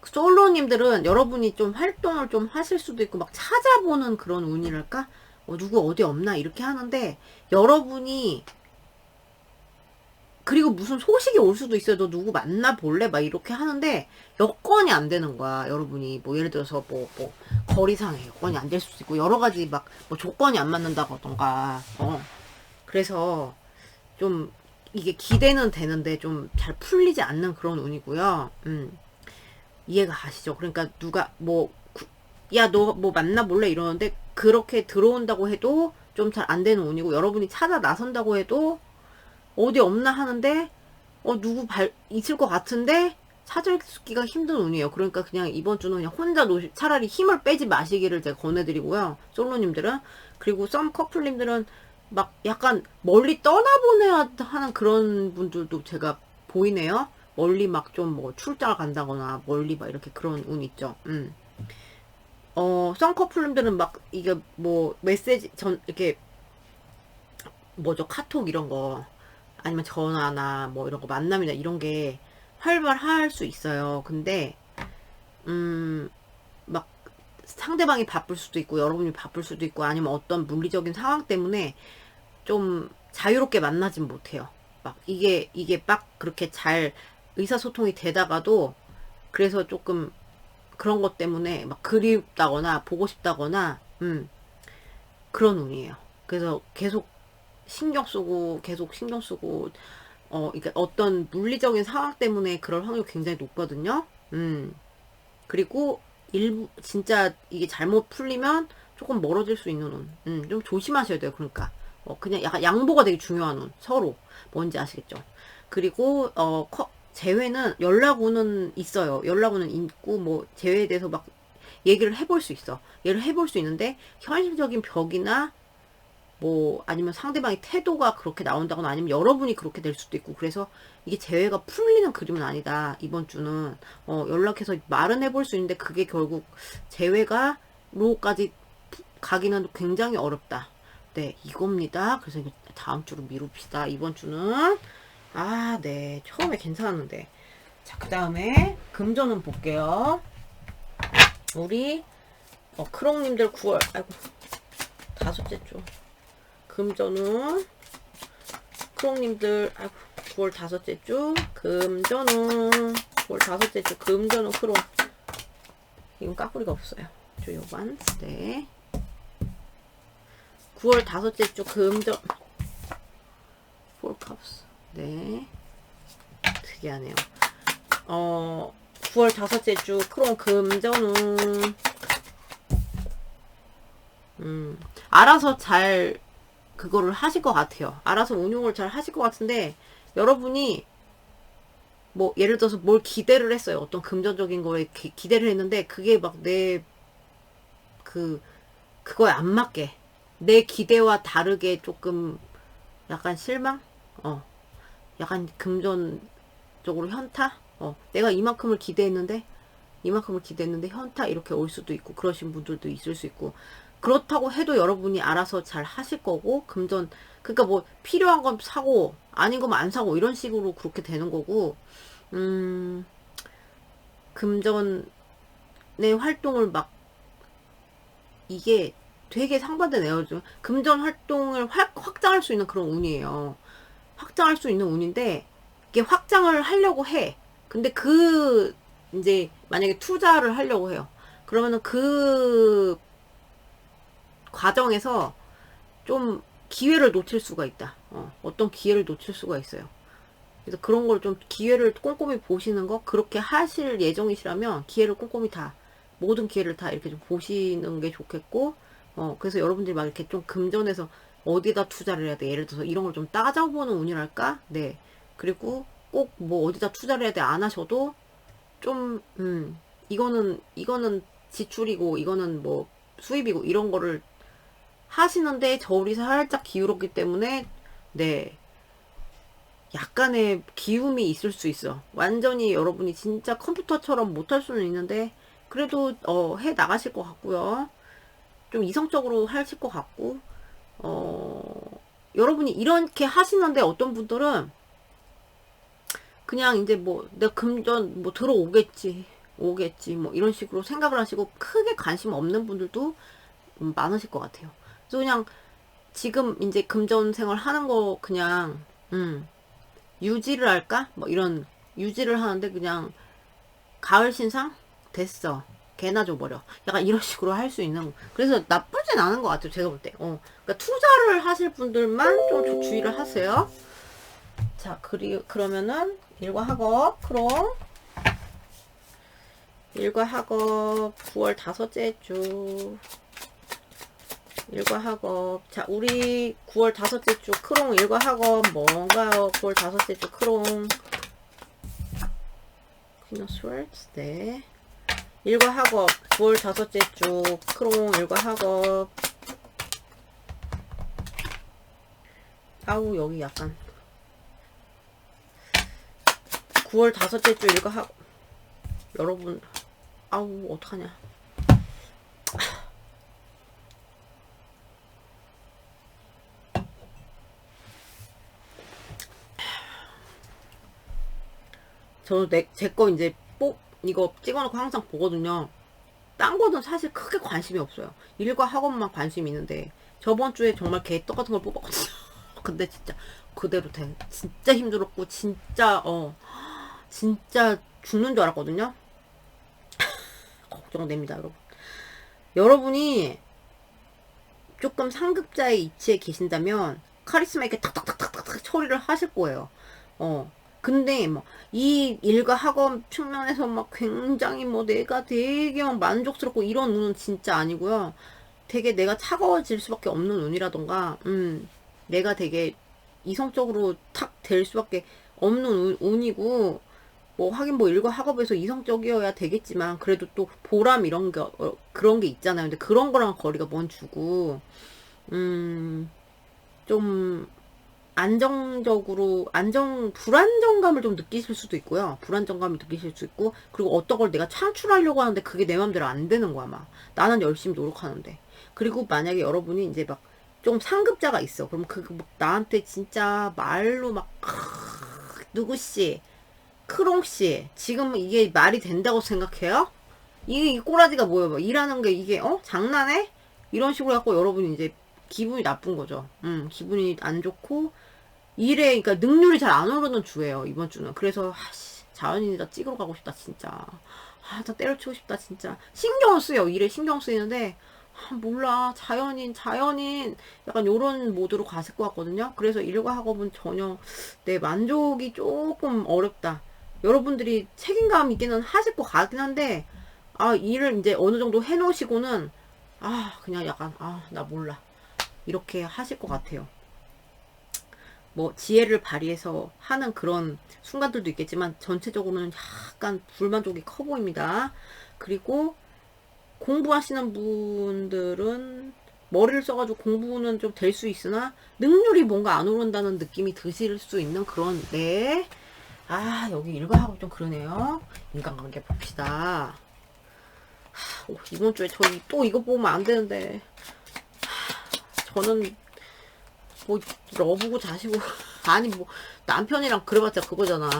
솔로님들은 여러분이 좀 활동을 좀 하실 수도 있고 막 찾아보는 그런 운이랄까 누구 어디 없나 이렇게 하는데 여러분이 그리고 무슨 소식이 올 수도 있어요. 너 누구 만나볼래? 막 이렇게 하는데 여건이 안 되는 거야. 여러분이 뭐 예를 들어서 뭐 거리상의 여건이 안 될 수도 있고 여러 가지 막 뭐 조건이 안 맞는다던가 그래서 좀 이게 기대는 되는데 좀 잘 풀리지 않는 그런 운이고요. 이해가 가시죠? 그러니까 누가 야 너 뭐 만나볼래? 이러는데 그렇게 들어온다고 해도 좀 잘 안 되는 운이고 여러분이 찾아 나선다고 해도 어디 없나 하는데 누구 있을 것 같은데 찾기가 힘든 운이에요. 그러니까 그냥 이번 주는 그냥 혼자 차라리 힘을 빼지 마시기를 제가 권해드리고요. 솔로님들은. 그리고 썸 커플님들은 막 약간 멀리 떠나보내야 하는 그런 분들도 제가 보이네요. 멀리 막 좀 뭐 출장을 간다거나 멀리 막 이렇게 그런 운 있죠. 썸 커플님들은 막 이게 뭐 메시지 이렇게 뭐죠 카톡 이런 거 아니면 전화나 뭐 이런 거 만남이나 이런 게 활발할 수 있어요. 근데 막 상대방이 바쁠 수도 있고 여러분이 바쁠 수도 있고 아니면 어떤 물리적인 상황 때문에 좀 자유롭게 만나진 못해요. 막 이게 막 그렇게 잘 의사소통이 되다가도 그래서 조금 그런 것 때문에 막 그립다거나 보고 싶다거나 그런 운이에요. 그래서 계속 신경 쓰고 그러니까 어떤 물리적인 상황 때문에 그럴 확률이 굉장히 높거든요. 그리고 진짜 이게 잘못 풀리면 조금 멀어질 수 있는 운. 좀 조심하셔야 돼요. 그러니까 그냥 약간 양보가 되게 중요한 운. 서로 뭔지 아시겠죠? 그리고 재회는 연락운은 있어요. 연락운은 있고 뭐 재회에 대해서 막 얘기를 해볼 수 있어. 얘를 해볼 수 있는데 현실적인 벽이나 뭐 아니면 상대방의 태도가 그렇게 나온다거나 아니면 여러분이 그렇게 될 수도 있고 그래서 이게 재회가 풀리는 그림은 아니다. 이번 주는 연락해서 말은 해볼 수 있는데 그게 결국 재회가 로까지 가기는 굉장히 어렵다. 네 이겁니다. 그래서 다음 주로 미룹시다. 이번 주는 네 처음에 괜찮았는데 자 그 다음에 금전은 볼게요. 우리 크롱님들 9월 아이고 다섯째 주 금전운 크롱님들 아이고 9월 다섯째 주 금전운 9월 다섯째 주 금전운 크롱 이건 까꾸리가 없어요. 조요반 네 9월 다섯째 주 금전 폴캅스 네 특이하네요. 9월 다섯째 주 크롱 금전운 알아서 잘 그거를 하실 것 같아요. 알아서 운용을 잘 하실 것 같은데 여러분이 뭐 예를 들어서 뭘 기대를 했어요. 어떤 금전적인 거에 기대를 했는데 그게 막 그거에 안 맞게 내 기대와 다르게 조금 약간 실망? 약간 금전적으로 현타? 내가 이만큼을 기대했는데 현타 이렇게 올 수도 있고 그러신 분들도 있을 수 있고 그렇다고 해도 여러분이 알아서 잘 하실 거고 그러니까 뭐 필요한 건 사고 아닌 거면 안 사고 이런 식으로 그렇게 되는 거고 금전의 활동을 막 이게 되게 상반되네요. 금전 활동을 확장할 수 있는 그런 운이에요. 확장할 수 있는 운인데 이게 확장을 하려고 해. 근데 이제 만약에 투자를 하려고 해요. 그러면은 그 과정에서 좀 기회를 놓칠 수가 있다. 어떤 기회를 놓칠 수가 있어요. 그래서 그런 걸 좀 기회를 꼼꼼히 보시는 거 그렇게 하실 예정이시라면 기회를 꼼꼼히 모든 기회를 다 이렇게 좀 보시는 게 좋겠고 그래서 여러분들이 막 이렇게 좀 금전에서 어디다 투자를 해야 돼 예를 들어서 이런 걸 좀 따져보는 운이랄까 네 그리고 꼭 뭐 어디다 투자를 해야 돼 안 하셔도 좀 이거는 지출이고 이거는 뭐 수입이고 이런 거를 하시는데 저울이 살짝 기울었기 때문에 네 약간의 기움이 있을 수 있어. 완전히 여러분이 진짜 컴퓨터처럼 못할 수는 있는데 그래도 해 나가실 것 같고요. 좀 이성적으로 하실 것 같고 여러분이 이렇게 하시는데 어떤 분들은 그냥 이제 뭐 내가 금전 뭐 들어오겠지 오겠지 뭐 이런 식으로 생각을 하시고 크게 관심 없는 분들도 많으실 것 같아요. 그래서 그냥 지금 이제 금전 생활 하는 거 그냥 유지를 할까? 뭐 이런 유지를 하는데 그냥 가을 신상 됐어. 개나 줘버려. 약간 이런 식으로 할 수 있는. 그래서 나쁘진 않은 것 같아요. 제가 볼 때. 그러니까 투자를 하실 분들만 좀 주의를 하세요. 자, 그러면은 일과 학업 크롱. 일과 학업 9월 다섯째 주. 일과 학업. 자, 우리 9월 다섯째 주 크롱 일과 학업 뭔가요? 9월 다섯째 주 크롱. 퀸 오브 스워드스. 네. 일과 학업 9월 다섯째 주 크롱 일과 학업. 아우 여기 약간 9월 다섯째 주 일과 학업. 여러분 아우 어떡하냐. 저는 제 거 이제 이거 찍어놓고 항상 보거든요. 딴 거는 사실 크게 관심이 없어요. 일과 학업만 관심이 있는데 저번 주에 정말 개떡 같은 걸 뽑았거든요. 근데 진짜 그대로 돼. 진짜 힘들었고 진짜 진짜 죽는 줄 알았거든요. 걱정됩니다, 여러분. 여러분이 조금 상급자의 위치에 계신다면 카리스마 있게 탁탁탁탁탁 처리를 하실 거예요. 근데 뭐 이 일과 학업 측면에서 막 굉장히 뭐 내가 되게 막 만족스럽고 이런 운은 진짜 아니고요. 되게 내가 차가워질 수밖에 없는 운이라던가 내가 되게 이성적으로 탁 될 수밖에 없는 운이고 뭐 하긴 뭐 일과 학업에서 이성적이어야 되겠지만 그래도 또 보람 이런 게 그런 게 있잖아요. 근데 그런 거랑 거리가 먼 주고 좀 안정적으로 불안정감을 좀 느끼실 수도 있고요. 불안정감을 느끼실 수 있고 그리고 어떤 걸 내가 창출하려고 하는데 그게 내 맘대로 안 되는 거야. 막 나는 열심히 노력하는데 그리고 만약에 여러분이 이제 막 좀 상급자가 있어. 그럼 막 나한테 진짜 말로 막 누구씨 크롱씨 지금 이게 말이 된다고 생각해요? 이 꼬라지가 뭐예요? 막 일하는 게 이게 장난해? 이런 식으로 해갖고 여러분이 이제 기분이 나쁜 거죠. 기분이 안 좋고 일에 그러니까 능률이 잘 안 오르는 주예요 이번 주는. 그래서 자연인이다 찍으러 가고 싶다 진짜. 나 때려치고 싶다 진짜. 신경 쓰여 일에 신경 쓰이는데 몰라 자연인 약간 요런 모드로 가실 것 같거든요. 그래서 일과 학업은 전혀 내 만족이 조금 어렵다. 여러분들이 책임감 있게는 하실 것 같긴 한데 일을 이제 어느 정도 해놓으시고는 그냥 약간 나 몰라 이렇게 하실 것 같아요. 뭐 지혜를 발휘해서 하는 그런 순간들도 있겠지만 전체적으로는 약간 불만족이 커 보입니다. 그리고 공부하시는 분들은 머리를 써가지고 공부는 좀 될 수 있으나 능률이 뭔가 안 오른다는 느낌이 드실 수 있는 그런 여기 일과 하고 좀 그러네요. 인간관계 봅시다. 이번 주에 저희 또 이거 보면 안 되는데 저는 뭐 러브고 자시고 아니 뭐 남편이랑 그래봤자 그거잖아.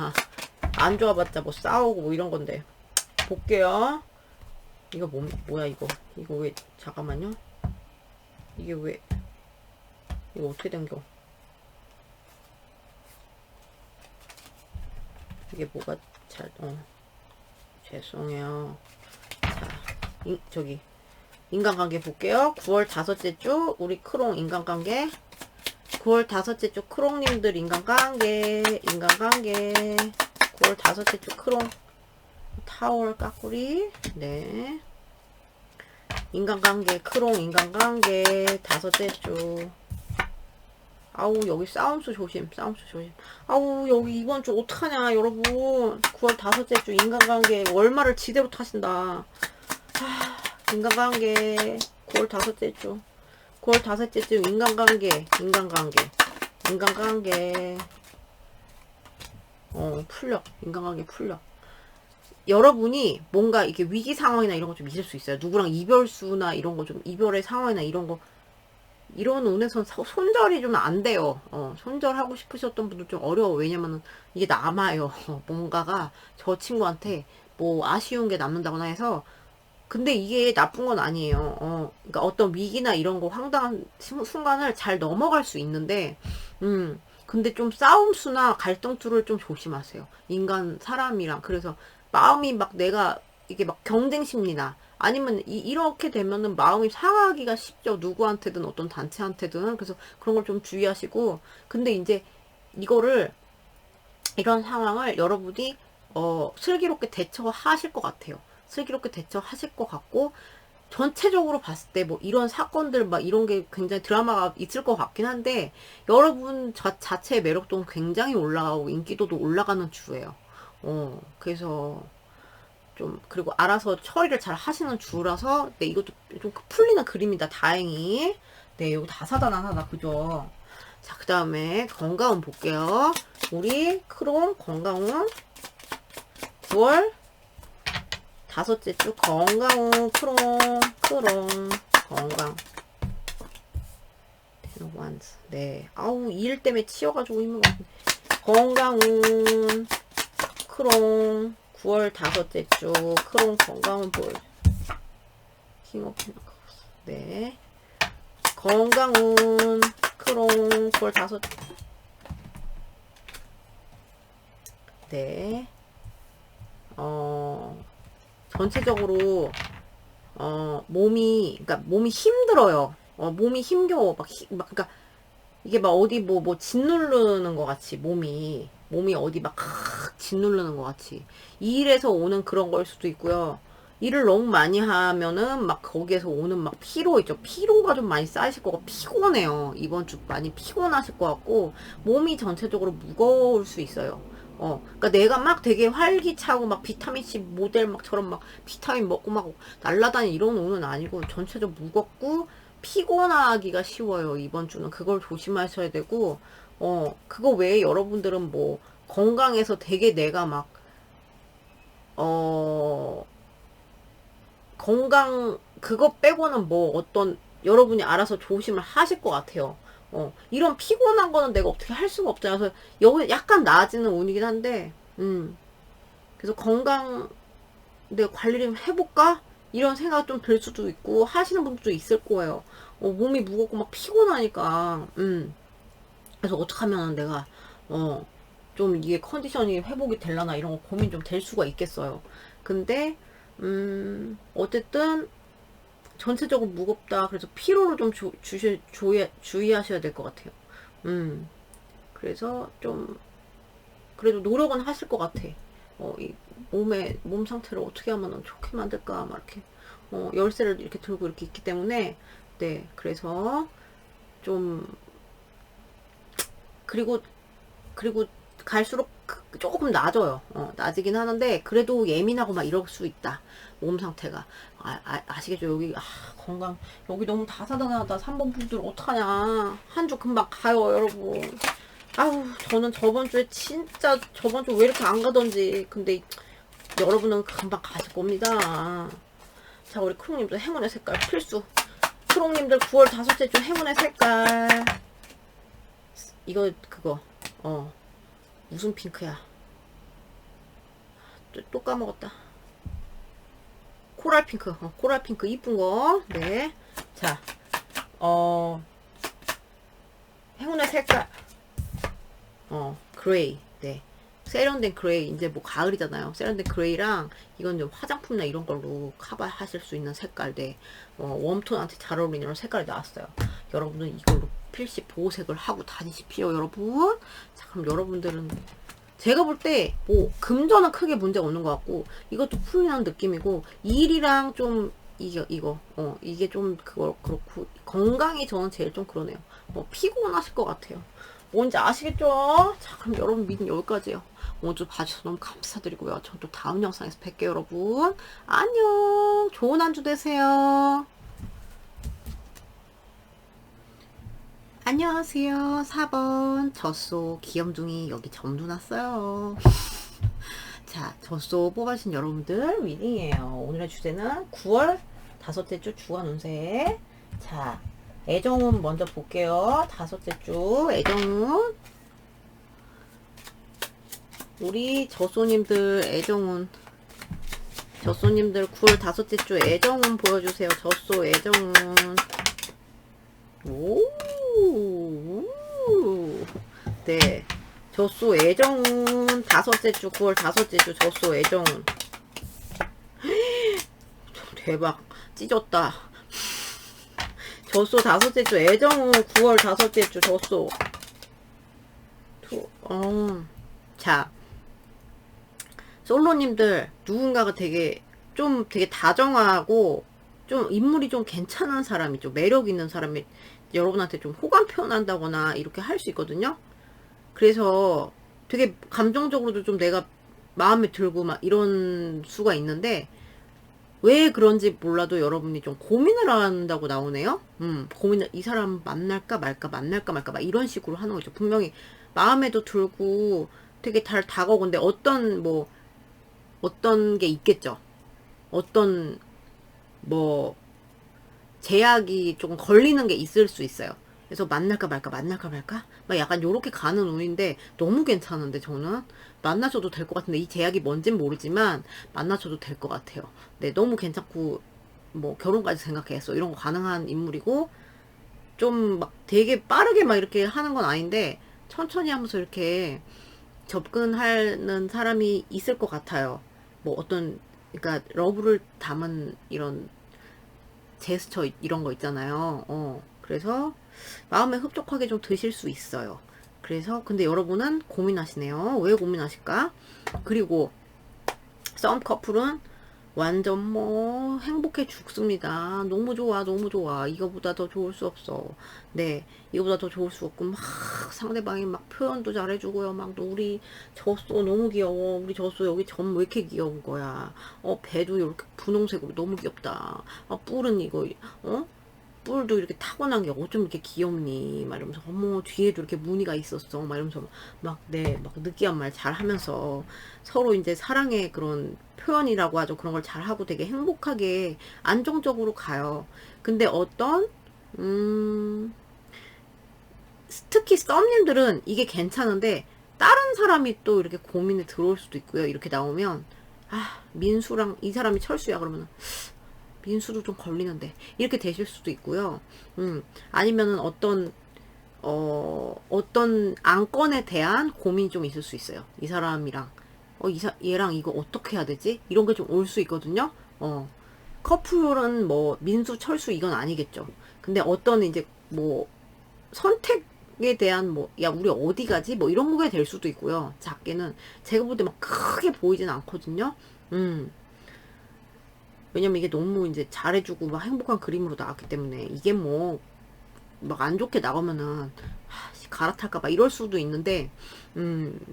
안 좋아봤자 뭐 싸우고 뭐 이런 건데 볼게요. 이거 뭐야 이거 왜 잠깐만요. 이게 왜 이거 어떻게 된겨? 이게 뭐가 죄송해요. 자 저기 인간관계 볼게요. 9월 다섯째 주 우리 크롱 인간관계 9월 다섯째 주 크롱님들 인간관계 9월 다섯째 주 크롱 타월 까꾸리 네 인간관계 크롱 인간관계 다섯째 주 여기 싸움수 조심 여기 이번 주 어떡하냐 여러분. 9월 다섯째 주 인간관계 월말을 지대로 타신다. 인간관계 9월 다섯째 주 인간관계 풀려. 인간관계 풀려. 여러분이 뭔가 이게 위기 상황이나 이런 거 좀 있을 수 있어요. 누구랑 이별수나 이런 거 좀, 이별의 상황이나 이런 거, 이런 운에선 손절이 좀 안 돼요. 손절하고 싶으셨던 분들 좀 어려워. 왜냐면은 이게 남아요. 뭔가가 저 친구한테 뭐 아쉬운 게 남는다거나 해서. 근데 이게 나쁜 건 아니에요. 그러니까 어떤 위기나 이런 거 황당한 순간을 잘 넘어갈 수 있는데, 근데 좀 싸움수나 갈등투를 좀 조심하세요. 인간, 사람이랑. 그래서 마음이 막 내가 이게 막 경쟁 심리나 아니면 이렇게 되면은 마음이 상하기가 쉽죠. 누구한테든 어떤 단체한테든. 그래서 그런 걸 좀 주의하시고. 근데 이제 이거를 이런 상황을 여러분이 슬기롭게 대처하실 것 같아요. 슬기롭게 대처하실 것 같고 전체적으로 봤을 때 뭐 이런 사건들 막 이런 게 굉장히 드라마가 있을 것 같긴 한데 여러분 자체의 매력도는 굉장히 올라가고 인기도도 올라가는 주예요. 그래서 좀 그리고 알아서 처리를 잘 하시는 주라서 네 이것도 좀 풀리는 그림이다. 다행히. 네 여기 다사다난하다 그죠? 자 그 다음에 건강운 볼게요. 우리 크롬 건강운 9월 다섯째 주 건강운 크롬 건강 원스 네 아우 일 때문에 치여가지고 힘든 것 같은데 건강운 크롬 9월 다섯째 주 크롬 건강운 볼 킹오프 네 건강운 크롬 9월 다섯 네 전체적으로 그러니까 몸이 힘들어요. 몸이 힘겨워. 그러니까 이게 막 어디 뭐 짓누르는 것 같이 몸이 어디 막 짓누르는 것 같이 이 일에서 오는 그런 걸 수도 있고요. 일을 너무 많이 하면은 막 거기에서 오는 막 피로 있죠. 피로가 좀 많이 쌓이실 거고 피곤해요. 이번 주 많이 피곤하실 것 같고 몸이 전체적으로 무거울 수 있어요. 그러니까 내가 막 되게 활기차고 막 비타민C 모델 막처럼 막 비타민 먹고 막 날라다니 이런 오는 아니고 전체적으로 무겁고 피곤하기가 쉬워요. 이번 주는 그걸 조심하셔야 되고 그거 외에 여러분들은 뭐 건강해서 되게 내가 막 건강 그거 빼고는 뭐 어떤 여러분이 알아서 조심을 하실 것 같아요. 이런 피곤한 거는 내가 어떻게 할 수가 없잖아요. 그래서 여기 약간 나아지는 운이긴 한데, 그래서 건강 내가 관리를 좀 해볼까? 이런 생각 좀 들 수도 있고 하시는 분들도 있을 거예요. 몸이 무겁고 막 피곤하니까, 그래서 어떻게 하면 내가 좀 이게 컨디션이 회복이 되려나 이런 거 고민 좀 될 수가 있겠어요. 근데 어쨌든 전체적으로 무겁다. 그래서 피로를 좀 주의하셔야 될 것 같아요. 그래서 좀 그래도 노력은 하실 것 같아. 이 몸 상태를 어떻게 하면 좋게 만들까 막 이렇게 열쇠를 이렇게 들고 이렇게 있기 때문에 네 그래서 좀 그리고 갈수록 조금 낮아요. 낮이긴 하는데 그래도 예민하고 막 이럴 수 있다. 몸 상태가 아시겠죠? 여기 건강 여기 너무 다사다난하다. 3번 분들 어떡하냐. 한 주 금방 가요 여러분. 아우 저는 저번 주에 진짜 저번 주 왜 이렇게 안 가던지. 근데 여러분은 금방 가실 겁니다. 자 우리 크롱님들 행운의 색깔 필수. 크롱님들 9월 다섯째 주 행운의 색깔 이거 그거 무슨 핑크야? 또 까먹었다. 코랄 핑크. 코랄 핑크 이쁜 거. 네. 자, 행운의 색깔. 그레이. 네. 세련된 그레이. 이제 뭐 가을이잖아요. 세련된 그레이랑 이건 좀 화장품이나 이런 걸로 커버하실 수 있는 색깔. 네. 웜톤한테 잘 어울리는 이런 색깔이 나왔어요. 여러분은 이걸로 필시 보호색을 하고 다니십시오, 여러분. 자, 그럼 여러분들은 제가 볼 때 뭐 금전은 크게 문제가 없는 것 같고 이것도 풀리는 느낌이고 일이랑 좀 이게 좀 그거 그렇고 건강이 저는 제일 좀 그러네요. 피곤하실 것 같아요. 뭔지 아시겠죠? 자 그럼 여러분 미팅 여기까지예요. 오늘 봐주셔서 너무 감사드리고요. 전 또 다음 영상에서 뵐게요 여러분. 안녕. 좋은 한 주 되세요. 안녕하세요. 4번 젖소 귀염둥이 여기 점도 났어요. 자, 젖소 뽑아주신 여러분들 리딩이에요. 오늘의 주제는 9월 다섯째 주 주간 운세. 자, 애정운 먼저 볼게요. 다섯째 주 애정운. 우리 젖소님들 애정운. 젖소님들 9월 다섯째 주 애정운 보여주세요. 젖소 애정운. 오. 네. 젖소 애정운 다섯째 주 9월 다섯째 주 젖소 애정운. 대박 찢었다. 젖소 다섯째 주 애정운 9월 다섯째 주 젖소. 자, 솔로님들 누군가가 되게 다정하고 좀 인물이 좀 괜찮은 사람이 좀 매력 있는 사람이 여러분한테 좀 호감 표현한다거나 이렇게 할 수 있거든요. 그래서 되게 감정적으로도 좀 내가 마음에 들고 막 이런 수가 있는데 왜 그런지 몰라도 여러분이 좀 고민을 한다고 나오네요. 이 사람 만날까 말까 만날까 말까 막 이런 식으로 하는 거죠. 분명히 마음에도 들고 되게 잘 다가오는데 어떤 게 있겠죠. 어떤 제약이 조금 걸리는 게 있을 수 있어요. 그래서 만날까 말까 만날까 말까 막 약간 요렇게 가는 운인데 너무 괜찮은데 저는 만나셔도 될 것 같은데 이 제약이 뭔진 모르지만 만나셔도 될 것 같아요. 네, 너무 괜찮고 결혼까지 생각해서 이런 거 가능한 인물이고 좀 막 되게 빠르게 막 이렇게 하는 건 아닌데 천천히 하면서 이렇게 접근하는 사람이 있을 것 같아요. 그러니까 러브를 담은 이런 제스처 이런 거 있잖아요. 그래서 마음에 흡족하게 좀 드실 수 있어요. 그래서 근데 여러분은 고민하시네요. 왜 고민하실까? 그리고 썸 커플은 완전 행복해 죽습니다. 너무 좋아, 너무 좋아. 이거보다 더 좋을 수 없어. 네, 이거보다 더 좋을 수 없고 막 상대방이 막 표현도 잘해주고요. 막 우리 젖소 너무 귀여워. 우리 젖소 여기 점 왜 이렇게 귀여운 거야. 배도 이렇게 분홍색으로 너무 귀엽다. 뿔은 이거 뿔도 이렇게 타고난 게 어쩜 이렇게 귀엽니? 막 이러면서 어머 뒤에도 이렇게 무늬가 있었어. 막 이러면서 막 느끼한 말 잘 하면서 서로 이제 사랑의 그런 표현이라고 하죠. 그런 걸 잘 하고 되게 행복하게 안정적으로 가요. 근데 특히 썸님들은 이게 괜찮은데 다른 사람이 또 이렇게 고민에 들어올 수도 있고요. 이렇게 나오면 민수랑 이 사람이 철수야 그러면 민수도 좀 걸리는데 이렇게 되실 수도 있고요. 아니면은 어떤 안건에 대한 고민이 좀 있을 수 있어요. 이 사람이랑 얘랑 이거 어떻게 해야 되지? 이런 게 좀 올 수 있거든요. 커플은 민수 철수 이건 아니겠죠. 근데 어떤 이제 선택에 대한 야 우리 어디 가지? 이런 거게 될 수도 있고요. 작게는 제가 볼 때 막 크게 보이진 않거든요. 왜냐면 이게 너무 이제 잘해주고 막 행복한 그림으로 나왔기 때문에 이게 막 안 좋게 나가면은 갈아탈까봐 이럴 수도 있는데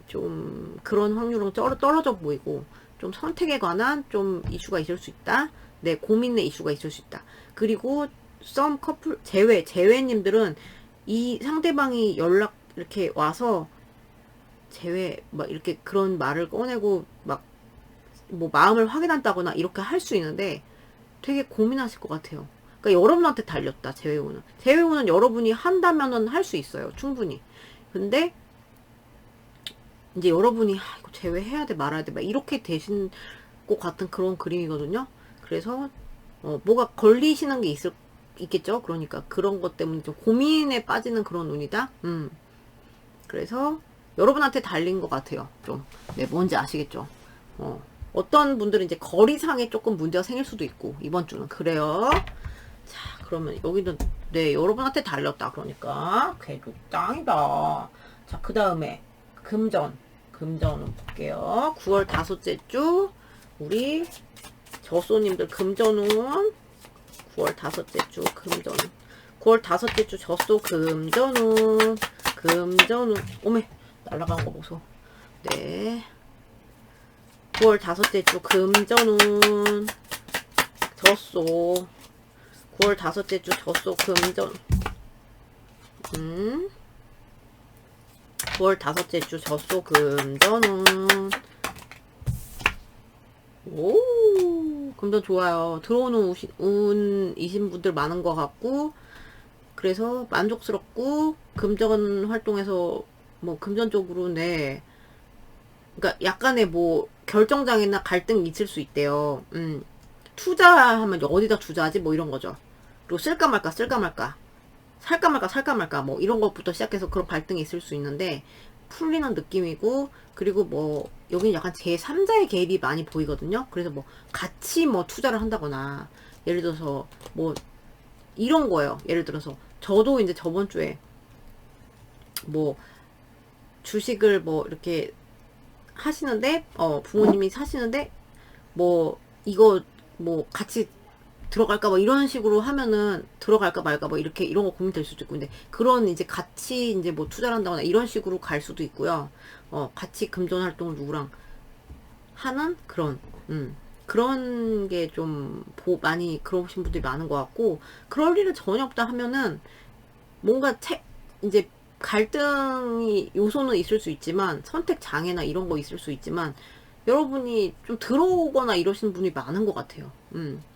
좀 그런 확률은 떨어져 보이고 좀 선택에 관한 좀 이슈가 있을 수 있다. 네, 고민의 이슈가 있을 수 있다. 그리고 썸 커플 제외님들은 이 상대방이 연락 이렇게 와서 막 이렇게 그런 말을 꺼내고 막 마음을 확인한다거나 이렇게 할 수 있는데 되게 고민하실 것 같아요. 그러니까 여러분한테 달렸다. 제외우는 여러분이 한다면은 할 수 있어요. 충분히. 근데 이제 여러분이 이거 제외해야 돼 말아야 돼 막 이렇게 되신 것 같은 그런 그림이거든요. 그래서 뭐가 걸리시는 게 있겠죠. 그러니까 그런 것 때문에 좀 고민에 빠지는 그런 운이다. 그래서 여러분한테 달린 것 같아요. 좀 뭔지 아시겠죠. 어떤 분들은 이제 거리상에 조금 문제가 생길 수도 있고 이번 주는 그래요. 자, 그러면 여기는 여러분한테 달렸다. 그러니까 궤도 짱이다. 자, 그 다음에 금전은 볼게요. 9월 다섯째 주 우리 젖소님들 금전운 9월 다섯째 주 금전운 9월 다섯째 주 젖소 금전운 오메 날아간 거 보소. 네. 9월 다섯째 주 금전운 젖소 9월 다섯째 주 젖소 금전 음. 9월 다섯째 주 젖소 금전운. 오, 금전 좋아요. 들어오는 운이신 분들 많은 것 같고, 그래서 만족스럽고, 금전 활동에서, 뭐, 금전적으로, 네. 그러니까 약간의 뭐, 결정장애나 갈등이 있을 수 있대요. 투자하면 어디다 투자하지? 뭐 이런 거죠. 그리고 쓸까 말까, 쓸까 말까. 살까 말까, 살까 말까. 뭐 이런 것부터 시작해서 그런 갈등이 있을 수 있는데, 풀리는 느낌이고, 그리고 뭐, 여기는 약간 제3자의 개입이 많이 보이거든요. 그래서 뭐, 같이 뭐 투자를 한다거나, 예를 들어서 뭐, 이런 거예요. 예를 들어서, 저도 이제 저번 주에 뭐, 주식을 뭐, 이렇게 하시는데, 부모님이 사시는데, 뭐, 이거 뭐, 같이 들어갈까 뭐 이런 식으로 하면은 들어갈까 말까 뭐 이렇게 이런 거 고민될 수도 있고 근데 그런 이제 같이 이제 뭐 투자를 한다거나 이런 식으로 갈 수도 있고요. 같이 금전 활동을 누구랑 하는 그런 게 좀 많이 그러신 분들이 많은 것 같고 그럴 일은 전혀 없다 하면은 뭔가 이제 갈등이 요소는 있을 수 있지만 선택 장애나 이런 거 있을 수 있지만 여러분이 좀 들어오거나 이러시는 분이 많은 것 같아요.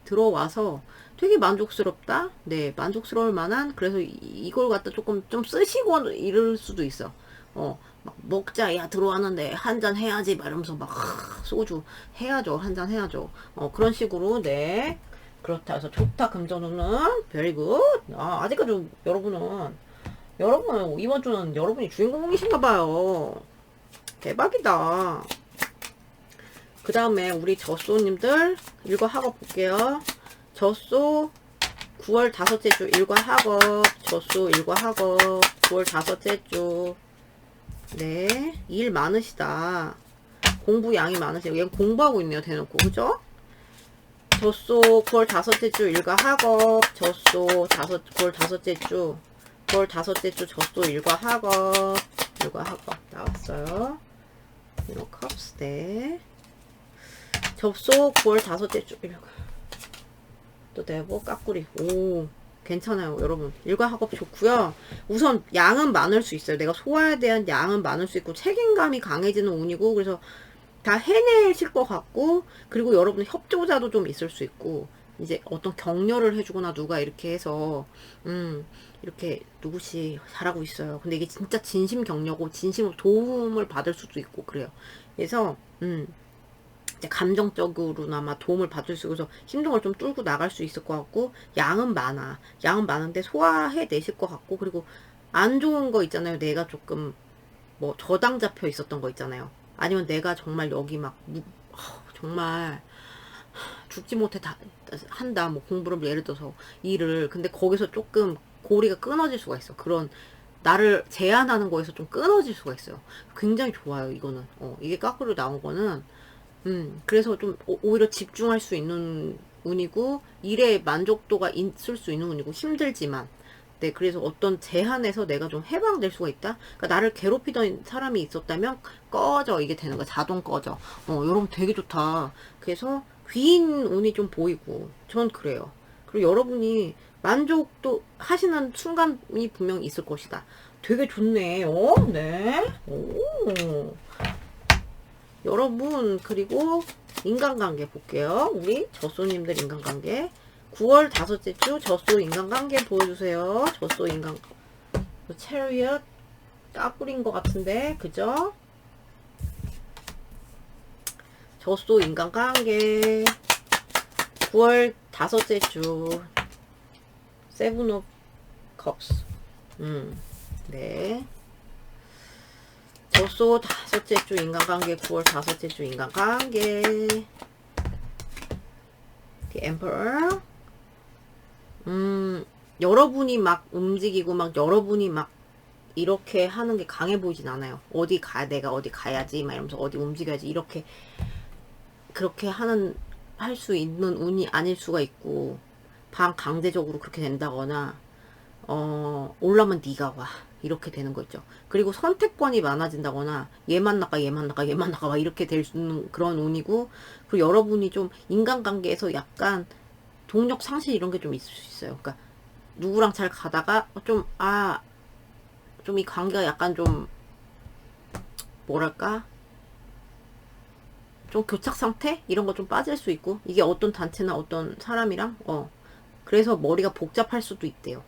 들어와서 되게 만족스럽다? 네, 만족스러울 만한, 그래서 이걸 갖다 조금 좀 쓰시고 이럴 수도 있어. 막 먹자, 야, 들어왔는데 한 잔 해야지, 막 이러면서 막, 소주 해야죠, 한 잔 해야죠. 그런 식으로, 네. 그렇다 해서 좋다, 금전운은. 베리 굿. 아직까지 여러분, 이번 주는 여러분이 주인공이신가 봐요. 대박이다. 그 다음에 우리 젖소님들 일과학업 볼게요. 젖소 9월 다섯째 주 일과학업, 젖소 일과학업 9월 다섯째 주. 네, 일 많으시다. 공부 양이 많으세요. 얘 공부하고 있네요, 대놓고. 그죠? 젖소 9월 다섯째 주 일과학업, 젖소 9월 다섯째 주, 9월 다섯째 주 젖소 일과학업 나왔어요. 이거 컵스, 네. 접속 9월 다섯째 주 또 대보 까꾸리. 오, 괜찮아요 여러분. 일과학업 좋고요. 우선 양은 많을 수 있어요. 내가 소화에 대한 양은 많을 수 있고 책임감이 강해지는 운이고 그래서 다 해내실 것 같고 그리고 여러분 협조자도 좀 있을 수 있고 이제 어떤 격려를 해주거나 누가 이렇게 해서 이렇게 누구시 잘하고 있어요. 근데 이게 진짜 진심 격려고 진심으로 도움을 받을 수도 있고 그래요. 그래서 감정적으로나마 도움을 받을 수 있어서 힘든 걸 좀 뚫고 나갈 수 있을 것 같고 양은 많아. 양은 많은데 소화해 내실 것 같고 그리고 안 좋은 거 있잖아요. 내가 조금 뭐 저당 잡혀 있었던 거 있잖아요. 아니면 내가 정말 여기 막 정말 죽지 못해 한다. 뭐 공부를 예를 들어서 일을 근데 거기서 조금 고리가 끊어질 수가 있어. 그런 나를 제한하는 거에서 좀 끊어질 수가 있어요. 굉장히 좋아요. 이거는 이게 까꾸로 나온 거는 그래서 좀 오히려 집중할 수 있는 운이고 일에 만족도가 있을 수 있는 운이고 힘들지만 네 그래서 어떤 제한에서 내가 좀 해방될 수가 있다. 그러니까 나를 괴롭히던 사람이 있었다면 꺼져 이게 되는 거야. 자동 꺼져. 여러분 되게 좋다. 그래서 귀인 운이 좀 보이고 전 그래요. 그리고 여러분이 만족도 하시는 순간이 분명히 있을 것이다. 되게 좋네. 네. 오. 여러분 그리고 인간관계 볼게요. 우리 젖소님들 인간관계 9월 다섯째 주 젖소 인간관계 보여주세요. 젖소 체리엇 까꿀인 것 같은데 그죠? 젖소 인간관계 9월 다섯째 주 세븐 오브 컵스 네 젖소 다섯째 주 인간관계 9월 다섯째 주 인간관계 The Emperor 여러분이 막 움직이고 막 여러분이 막 이렇게 하는 게 강해 보이진 않아요. 내가 어디 가야지 막 이러면서 어디 움직여야지 이렇게 그렇게 할 수 있는 운이 아닐 수가 있고 반강제적으로 그렇게 된다거나 올라면 네가 와 이렇게 되는 거 있죠. 그리고 선택권이 많아진다거나 얘만 나가 막 이렇게 될 수 있는 그런 운이고 그리고 여러분이 좀 인간관계에서 약간 동력 상실 이런 게 좀 있을 수 있어요. 그러니까 누구랑 잘 가다가 좀 좀 이 관계가 약간 좀 뭐랄까 좀 교착 상태 이런 거 좀 빠질 수 있고, 이게 어떤 단체나 어떤 사람이랑 그래서 머리가 복잡할 수도 있대요.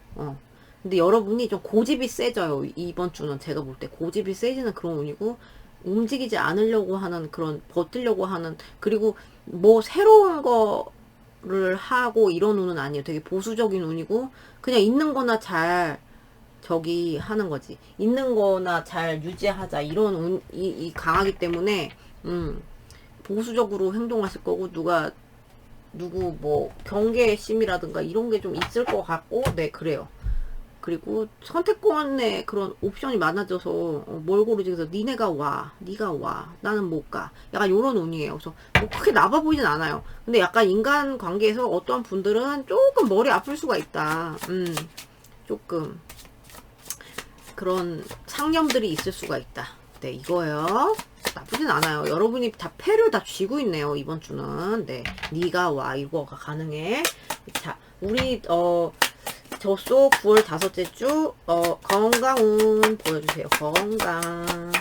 근데 여러분이 좀 고집이 세져요. 이번 주는 제가 볼 때 고집이 세지는 그런 운이고, 움직이지 않으려고 하는 그런, 버티려고 하는, 그리고 뭐 새로운 거를 하고 이런 운은 아니에요. 되게 보수적인 운이고, 그냥 있는 거나 잘 저기 하는 거지. 있는 거나 잘 유지하자 이런 운이 강하기 때문에 보수적으로 행동하실 거고, 누구 뭐 경계심이라든가 이런 게 좀 있을 것 같고, 네 그래요. 그리고 선택권에 그런 옵션이 많아져서 뭘 고르지, 그래서 니네가 와, 니가 와, 나는 못 가, 약간 요런 운이에요. 그래서 뭐 크게 나빠 보이진 않아요. 근데 약간 인간 관계에서 어떤 분들은 조금 머리 아플 수가 있다. 조금 그런 상념들이 있을 수가 있다. 네 이거요. 나쁘진 않아요. 여러분이 다 패를 다 쥐고 있네요, 이번 주는. 네, 니가 와, 이거가 가능해. 자, 우리 저소 9월 다섯째 주 건강운 보여주세요. 건강.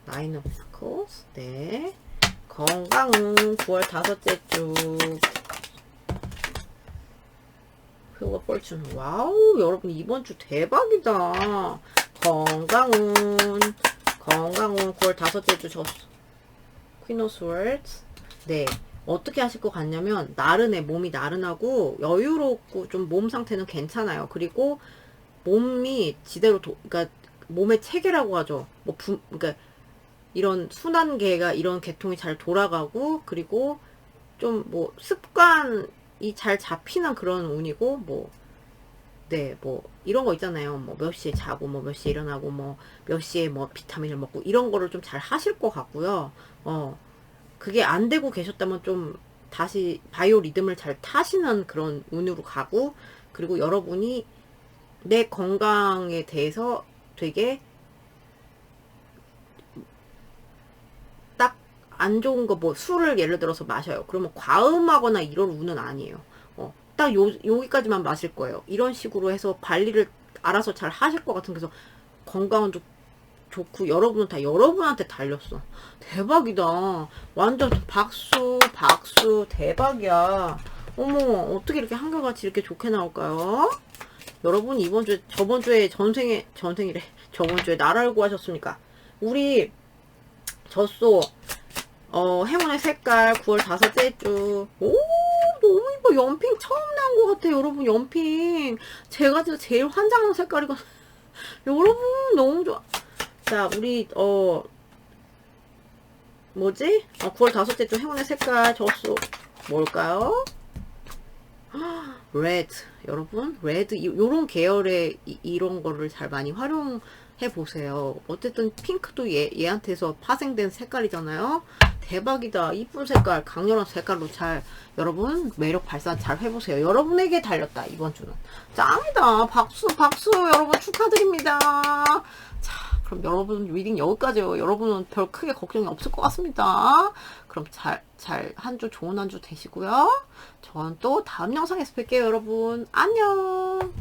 나인 오브 스코스. 네, 건강운 9월 다섯째 주. 효과 폴춘. 와우, 여러분 이번 주 대박이다. 건강운 9월 다섯째 주 저 퀸 오브 스월드. 네, 어떻게 하실 것 같냐면, 나른해, 몸이 나른하고 여유롭고 좀 몸 상태는 괜찮아요. 그리고 몸이 지대로 그러니까 몸의 체계라고 하죠. 그러니까 이런 순환계가, 이런 계통이 잘 돌아가고, 그리고 좀 뭐 습관이 잘 잡히는 그런 운이고, 뭐 네, 뭐 이런 거 있잖아요. 뭐 몇 시에 자고, 뭐 몇 시에 일어나고, 뭐 몇 시에 뭐 비타민을 먹고, 이런 거를 좀 잘 하실 것 같고요. 그게 안 되고 계셨다면 좀 다시 바이오 리듬을 잘 타시는 그런 운으로 가고, 그리고 여러분이 내 건강에 대해서 되게 딱 안 좋은 거, 뭐 술을 예를 들어서 마셔요. 그러면 과음하거나 이럴 운은 아니에요. 딱 여기까지만 마실 거예요. 이런 식으로 해서 관리를 알아서 잘 하실 것 같은. 그래서 건강은 좀 좋고, 여러분은 다 여러분한테 달렸어. 대박이다. 완전 박수, 박수, 대박이야. 어머, 어떻게 이렇게 한결같이 이렇게 좋게 나올까요? 여러분, 이번 주에, 저번 주에 전생이래. 저번 주에 날 알고 하셨습니까? 우리, 젖소, 행운의 색깔 9월 다섯째 주. 오, 너무 이뻐. 연핑 처음 나온 것 같아, 여러분. 연핑. 제가 진짜 제일 환장하는 색깔이거든. 여러분, 너무 좋아. 자, 우리, 뭐지? 9월 다섯째 주 행운의 색깔 젖소. 뭘까요? 레드. 여러분, 레드. 요런 계열의 이런 거를 잘 많이 활용해 보세요. 어쨌든 핑크도 얘한테서 파생된 색깔이잖아요. 대박이다. 이쁜 색깔, 강렬한 색깔로 잘 여러분 매력 발산 잘 해보세요. 여러분에게 달렸다, 이번 주는. 짱이다. 박수, 박수. 여러분 축하드립니다. 자, 그럼 여러분 리딩 여기까지요. 여러분은 별 크게 걱정이 없을 것 같습니다. 그럼 한 주 좋은 한 주 되시고요. 전 또 다음 영상에서 뵐게요, 여러분. 안녕.